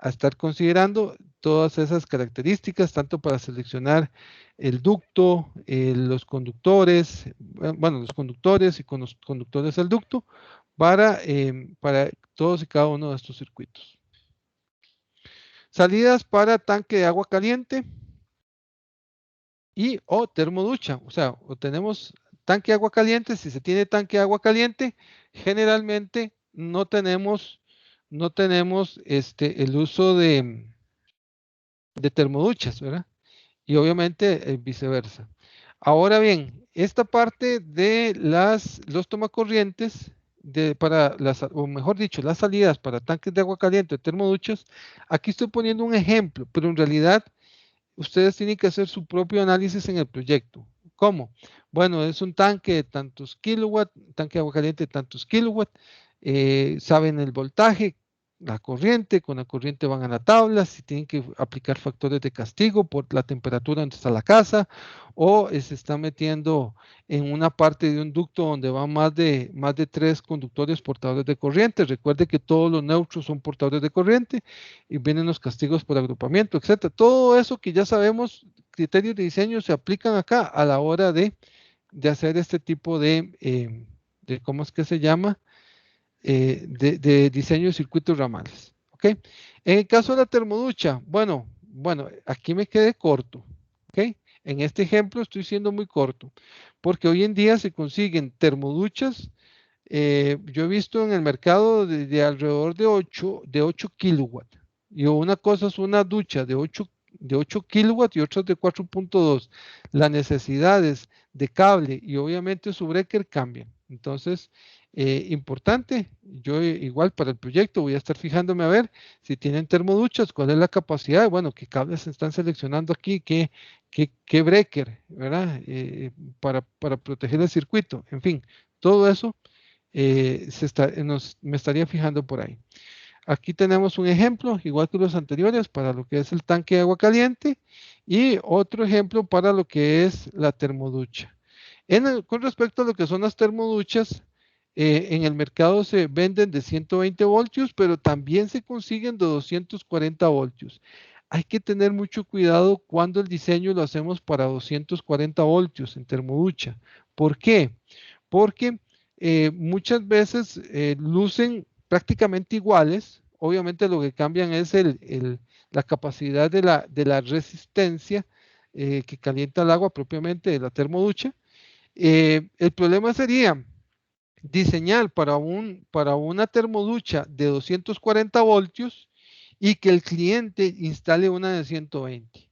estar considerando todas esas características, tanto para seleccionar el ducto, los conductores, bueno, los conductores y con los conductores del ducto, para todos y cada uno de estos circuitos. Salidas para tanque de agua caliente y o termoducha, o sea, o tenemos tanque de agua caliente. Si se tiene tanque de agua caliente, generalmente no tenemos el uso de termoduchas, ¿verdad? Y obviamente viceversa. Ahora bien, esta parte de los tomacorrientes o mejor dicho, las salidas para tanques de agua caliente o termoduchas, aquí estoy poniendo un ejemplo, pero en realidad ustedes tienen que hacer su propio análisis en el proyecto. ¿Cómo? Bueno, es un tanque de tantos kilowatts, tanque de agua caliente de tantos kilowatts, saben el voltaje, la corriente, con la corriente van a la tabla, si tienen que aplicar factores de castigo por la temperatura donde está la casa, o se está metiendo en una parte de un ducto donde van más de 3 conductores portadores de corriente. Recuerde que todos los neutros son portadores de corriente y vienen los castigos por agrupamiento, etcétera. Todo eso que ya sabemos, criterios de diseño se aplican acá a la hora de hacer este tipo de ¿cómo es que se llama? De diseño de circuitos ramales. ¿Ok? En el caso de la termoducha, bueno, aquí me quedé corto. ¿Ok? En este ejemplo estoy siendo muy corto, porque hoy en día se consiguen termoduchas. Yo he visto en el mercado de alrededor de 8 kilowatts. Y una cosa es una ducha de 8 kilowatts y otra de 4.2. Las necesidades de cable y obviamente su breaker cambian. Entonces, importante, yo igual para el proyecto voy a estar fijándome a ver si tienen termoduchas, cuál es la capacidad, bueno, qué cables se están seleccionando aquí, qué breaker, ¿verdad? Para proteger el circuito, en fin, todo eso me estaría fijando por ahí. Aquí tenemos un ejemplo, igual que los anteriores, para lo que es el tanque de agua caliente y otro ejemplo para lo que es la termoducha. Con respecto a lo que son las termoduchas, en el mercado se venden de 120 voltios, pero también se consiguen de 240 voltios. Hay que tener mucho cuidado cuando el diseño lo hacemos para 240 voltios en termoducha. ¿Por qué? Porque muchas veces lucen prácticamente iguales. Obviamente lo que cambian es la capacidad de la resistencia que calienta el agua propiamente de la termoducha. El problema sería diseñar para una termoducha de 240 voltios y que el cliente instale una de 120.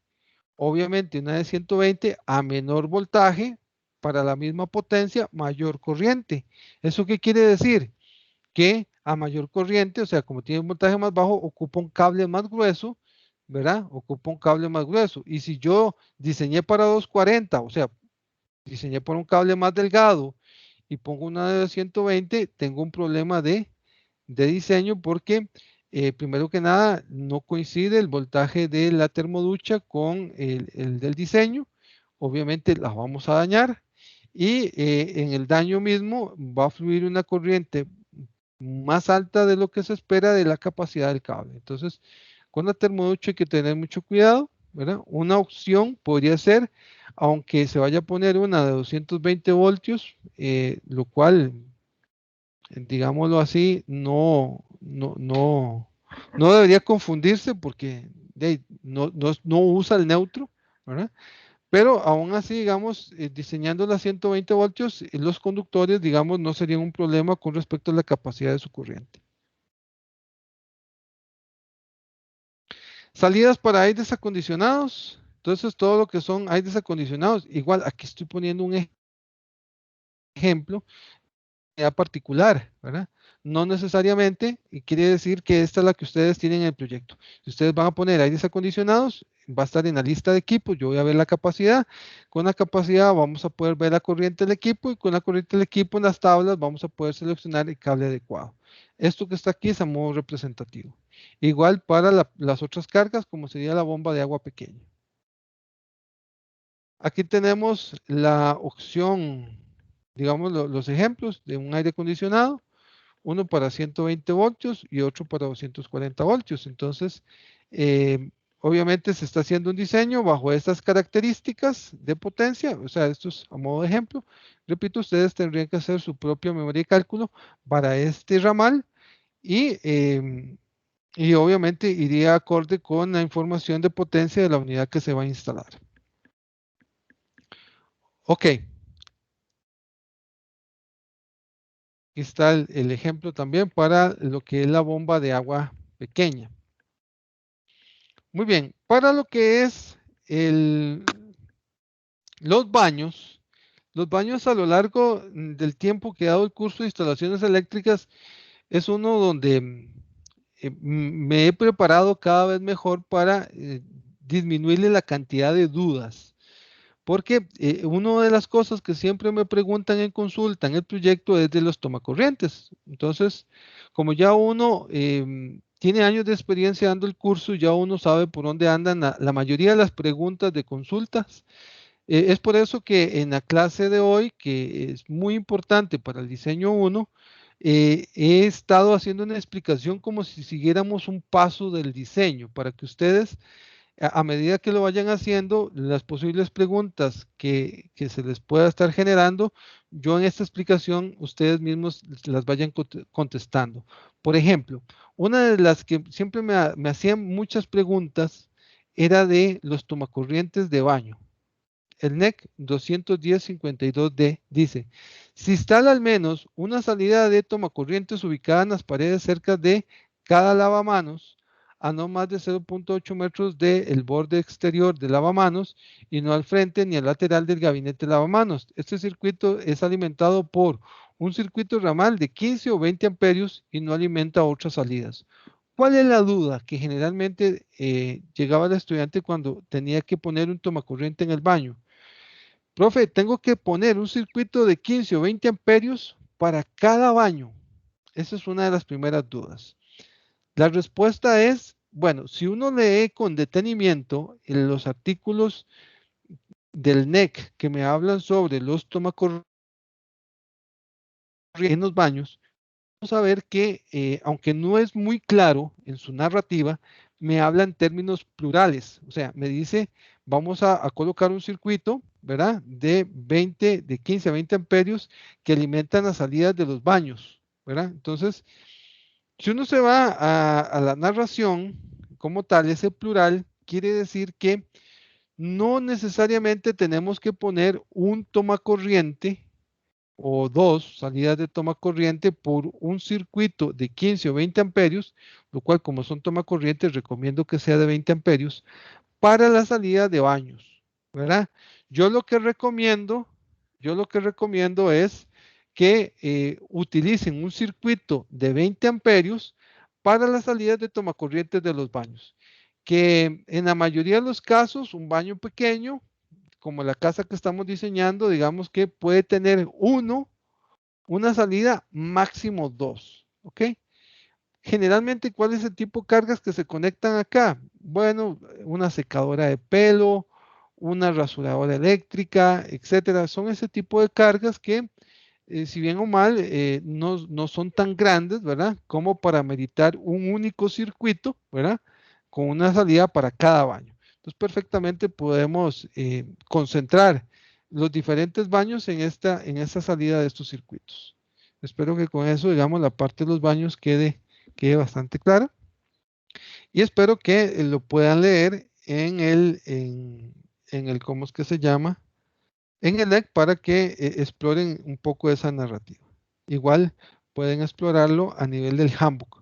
Obviamente una de 120 a menor voltaje para la misma potencia, mayor corriente. ¿Eso qué quiere decir? Que a mayor corriente, o sea, como tiene un voltaje más bajo, ocupa un cable más grueso, ¿verdad? Ocupa un cable más grueso. Y si yo diseñé para 240, o sea, diseñé por un cable más delgado y pongo una de 120, tengo un problema de diseño porque primero que nada no coincide el voltaje de la termoducha con el del diseño. Obviamente la vamos a dañar y en el daño mismo va a fluir una corriente más alta de lo que se espera de la capacidad del cable. Entonces, con la termoducha hay que tener mucho cuidado, ¿verdad? Una opción podría ser, aunque se vaya a poner una de 220 voltios, lo cual, digámoslo así, no debería confundirse porque no usa el neutro, ¿verdad? Pero aún así, digamos, diseñando las 120 voltios, los conductores, digamos, no serían un problema con respecto a la capacidad de su corriente. Salidas para aires acondicionados. Entonces, todo lo que son aires acondicionados, igual aquí estoy poniendo un ejemplo particular, ¿verdad? No necesariamente, y quiere decir que esta es la que ustedes tienen en el proyecto. Si ustedes van a poner aires acondicionados, va a estar en la lista de equipos, yo voy a ver la capacidad. Con la capacidad vamos a poder ver la corriente del equipo y con la corriente del equipo en las tablas vamos a poder seleccionar el cable adecuado. Esto que está aquí es a modo representativo. Igual para las otras cargas, como sería la bomba de agua pequeña. Aquí tenemos la opción, digamos, los ejemplos de un aire acondicionado, uno para 120 voltios y otro para 240 voltios. Entonces, obviamente se está haciendo un diseño bajo estas características de potencia, o sea, esto es a modo de ejemplo. Repito, ustedes tendrían que hacer su propia memoria de cálculo para este ramal y obviamente iría acorde con la información de potencia de la unidad que se va a instalar. Ok. Aquí está el ejemplo también para lo que es la bomba de agua pequeña. Muy bien, para lo que es los baños a lo largo del tiempo que ha dado el curso de instalaciones eléctricas es uno donde me he preparado cada vez mejor para disminuirle la cantidad de dudas. Porque una de las cosas que siempre me preguntan en consulta en el proyecto es de los tomacorrientes. Entonces, como ya uno tiene años de experiencia dando el curso, ya uno sabe por dónde andan la mayoría de las preguntas de consultas. Es por eso que en la clase de hoy, que es muy importante para el diseño 1, he estado haciendo una explicación como si siguiéramos un paso del diseño, para que ustedes, a medida que lo vayan haciendo, las posibles preguntas que se les pueda estar generando, yo en esta explicación, ustedes mismos las vayan contestando. Por ejemplo, una de las que siempre me hacían muchas preguntas era de los tomacorrientes de baño. El NEC 210-52D dice, si instala al menos una salida de tomacorrientes ubicada en las paredes cerca de cada lavamanos, a no más de 0.8 metros del borde exterior del lavamanos y no al frente ni al lateral del gabinete de lavamanos. Este circuito es alimentado por un circuito ramal de 15 o 20 amperios y no alimenta otras salidas. ¿Cuál es la duda que generalmente llegaba al estudiante cuando tenía que poner un tomacorriente en el baño? Profe, tengo que poner un circuito de 15 o 20 amperios para cada baño. Esa es una de las primeras dudas. La respuesta es, bueno, si uno lee con detenimiento en los artículos del NEC que me hablan sobre los tomacorrientes en los baños, vamos a ver que, aunque no es muy claro en su narrativa, me habla en términos plurales. O sea, me dice, vamos a colocar un circuito, ¿verdad? De 15 a 20 amperios que alimentan las salidas de los baños, ¿verdad? Entonces, si uno se va a la narración como tal, ese plural quiere decir que no necesariamente tenemos que poner un tomacorriente o dos salidas de toma corriente por un circuito de 15 o 20 amperios, lo cual como son toma corriente recomiendo que sea de 20 amperios, para la salida de baños, ¿verdad? Yo lo que recomiendo es que utilicen un circuito de 20 amperios para las salidas de toma corriente de los baños, que en la mayoría de los casos un baño pequeño como la casa que estamos diseñando, digamos que puede tener una salida, máximo dos, ¿ok? Generalmente, ¿cuál es el tipo de cargas que se conectan acá? Bueno, una secadora de pelo, una rasuradora eléctrica, etcétera. Son ese tipo de cargas que, si bien o mal, no son tan grandes, ¿verdad? Como para meditar un único circuito, ¿verdad? Con una salida para cada baño. Entonces, perfectamente podemos concentrar los diferentes baños en esta salida de estos circuitos. Espero que con eso, digamos, la parte de los baños quede bastante clara. Y espero que lo puedan leer en el, ¿cómo es que se llama? En el NEC para que exploren un poco esa narrativa. Igual pueden explorarlo a nivel del handbook.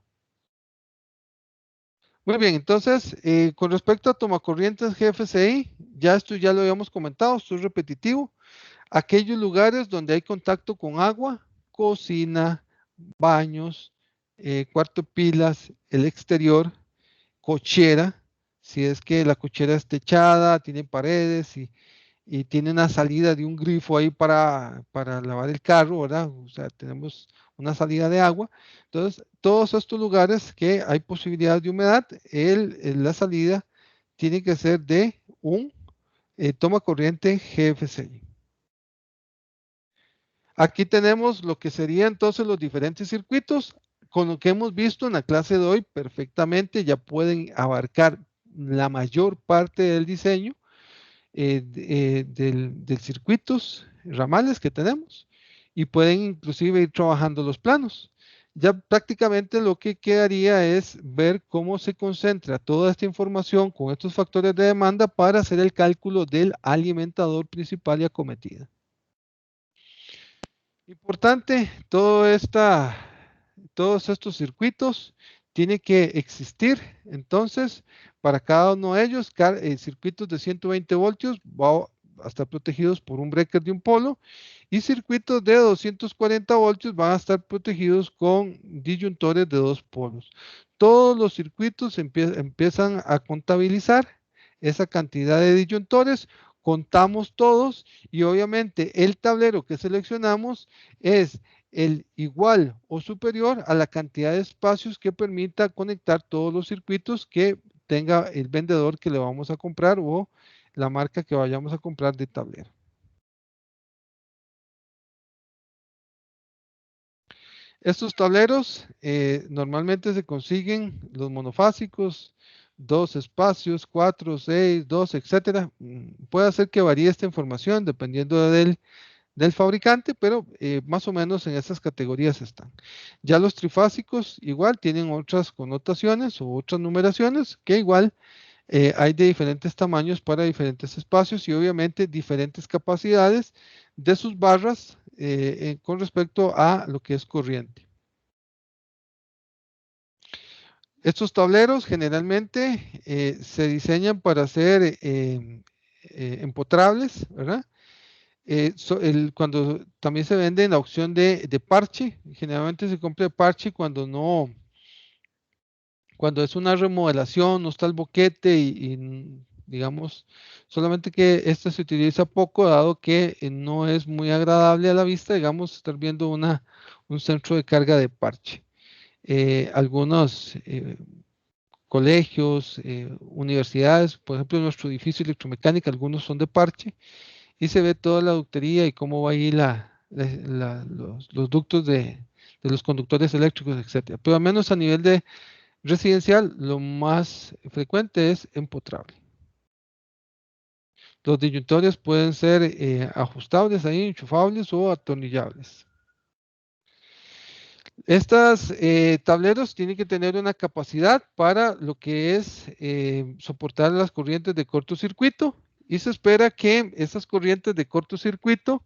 Muy bien, entonces, con respecto a tomacorrientes GFCI, esto ya lo habíamos comentado, esto es repetitivo. Aquellos lugares donde hay contacto con agua, cocina, baños, cuarto pilas, el exterior, cochera, si es que la cochera es techada, tiene paredes y tiene una salida de un grifo ahí para lavar el carro, ¿verdad? O sea, tenemos una salida de agua. Entonces, todos estos lugares que hay posibilidad de humedad, la salida tiene que ser de un toma corriente GFCI. Aquí tenemos lo que serían entonces los diferentes circuitos. Con lo que hemos visto en la clase de hoy, perfectamente ya pueden abarcar la mayor parte del diseño del circuitos ramales que tenemos y pueden inclusive ir trabajando los planos. Ya prácticamente lo que quedaría es ver cómo se concentra toda esta información con estos factores de demanda para hacer el cálculo del alimentador principal y acometida. Importante, todos estos circuitos tienen que existir. Entonces, para cada uno de ellos, circuitos de 120 voltios van a estar protegidos por un breaker de un polo y circuitos de 240 voltios van a estar protegidos con disyuntores de dos polos. Todos los circuitos empiezan a contabilizar esa cantidad de disyuntores contamos todos y obviamente el tablero que seleccionamos es el igual o superior a la cantidad de espacios que permita conectar todos los circuitos que tenga el vendedor que le vamos a comprar o la marca que vayamos a comprar de tablero. Estos tableros normalmente se consiguen los monofásicos, 2 espacios, 4, 6, 2, etcétera. Puede ser que varíe esta información dependiendo del fabricante, pero más o menos en esas categorías están. Ya los trifásicos igual tienen otras connotaciones o otras numeraciones que igual hay de diferentes tamaños para diferentes espacios y obviamente diferentes capacidades de sus barras con respecto a lo que es corriente. Estos tableros generalmente se diseñan para ser empotrables, ¿verdad? Cuando también se vende en la opción de parche, generalmente se compra de parche cuando es una remodelación, no está el boquete y digamos, solamente que este se utiliza poco, dado que no es muy agradable a la vista, digamos, estar viendo un centro de carga de parche. Algunos colegios, universidades, por ejemplo, nuestro edificio de electromecánica, algunos son de parche, y se ve toda la ductería y cómo va ahí los ductos de los conductores eléctricos, etcétera. Pero al menos a nivel de residencial, lo más frecuente es empotrable. Los disyuntores pueden ser ajustables ahí, enchufables o atornillables. Estas tableros tienen que tener una capacidad para lo que es soportar las corrientes de cortocircuito y se espera que esas corrientes de cortocircuito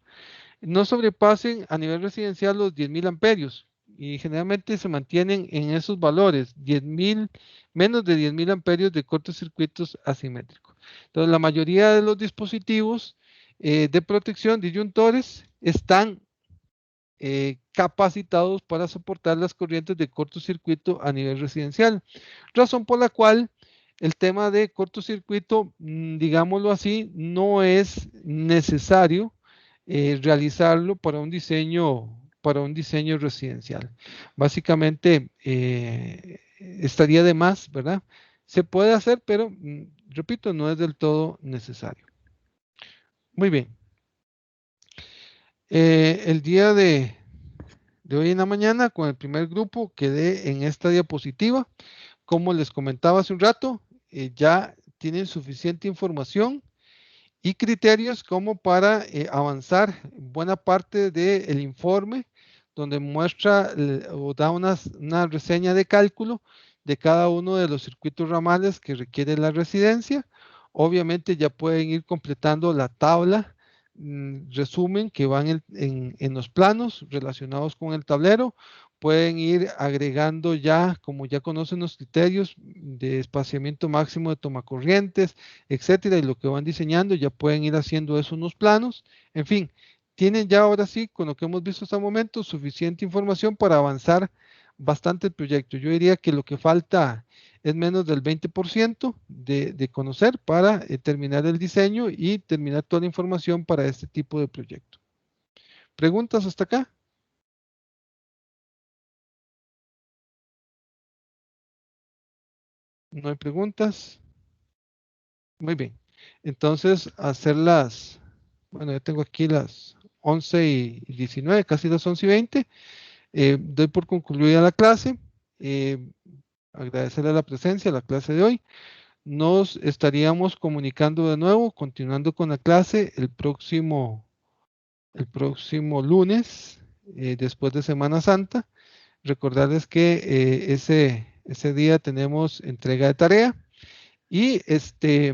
no sobrepasen a nivel residencial los 10.000 amperios y generalmente se mantienen en esos valores, menos de 10.000 amperios de cortocircuitos asimétricos. Entonces, la mayoría de los dispositivos de protección, disyuntores, están capacitados para soportar las corrientes de cortocircuito a nivel residencial, razón por la cual el tema de cortocircuito, digámoslo así, no es necesario realizarlo para un diseño residencial. Básicamente estaría de más, ¿verdad? Se puede hacer, pero repito, no es del todo necesario. Muy bien. El día de hoy en la mañana con el primer grupo quedé en esta diapositiva. Como les comentaba hace un rato, ya tienen suficiente información y criterios como para avanzar buena parte del informe, donde muestra o da una reseña de cálculo de cada uno de los circuitos ramales que requiere la residencia. Obviamente ya pueden ir completando la tabla resumen que van en los planos relacionados con el tablero. Pueden ir agregando ya, como ya conocen los criterios de espaciamiento máximo de tomacorrientes, etcétera, y lo que van diseñando, ya pueden ir haciendo eso en los planos. En fin, tienen ya ahora sí, con lo que hemos visto hasta el momento, suficiente información para avanzar bastante el proyecto. Yo diría que lo que falta es menos del 20% de conocer para terminar el diseño y terminar toda la información para este tipo de proyecto. ¿Preguntas hasta acá? ¿No hay preguntas? Muy bien. Entonces, bueno, ya tengo aquí las 11:19, casi las 11:20. Doy por concluida la clase. Agradecerle la presencia a la clase de hoy. Nos estaríamos comunicando de nuevo, continuando con la clase el próximo lunes, después de Semana Santa. Recordarles que ese día tenemos entrega de tarea y ese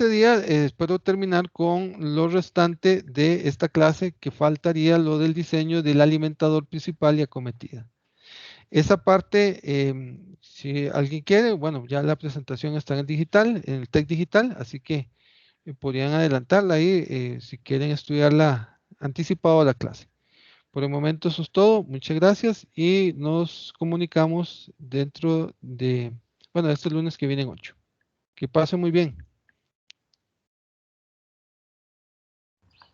día espero terminar con lo restante de esta clase, que faltaría lo del diseño del alimentador principal y acometida. Esa parte, si alguien quiere, bueno, ya la presentación está en el digital, en el TEC digital, así que podrían adelantarla ahí si quieren estudiarla anticipado a la clase. Por el momento eso es todo. Muchas gracias y nos comunicamos dentro de, bueno, este lunes que viene 8. Que pase muy bien.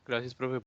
Gracias, profe.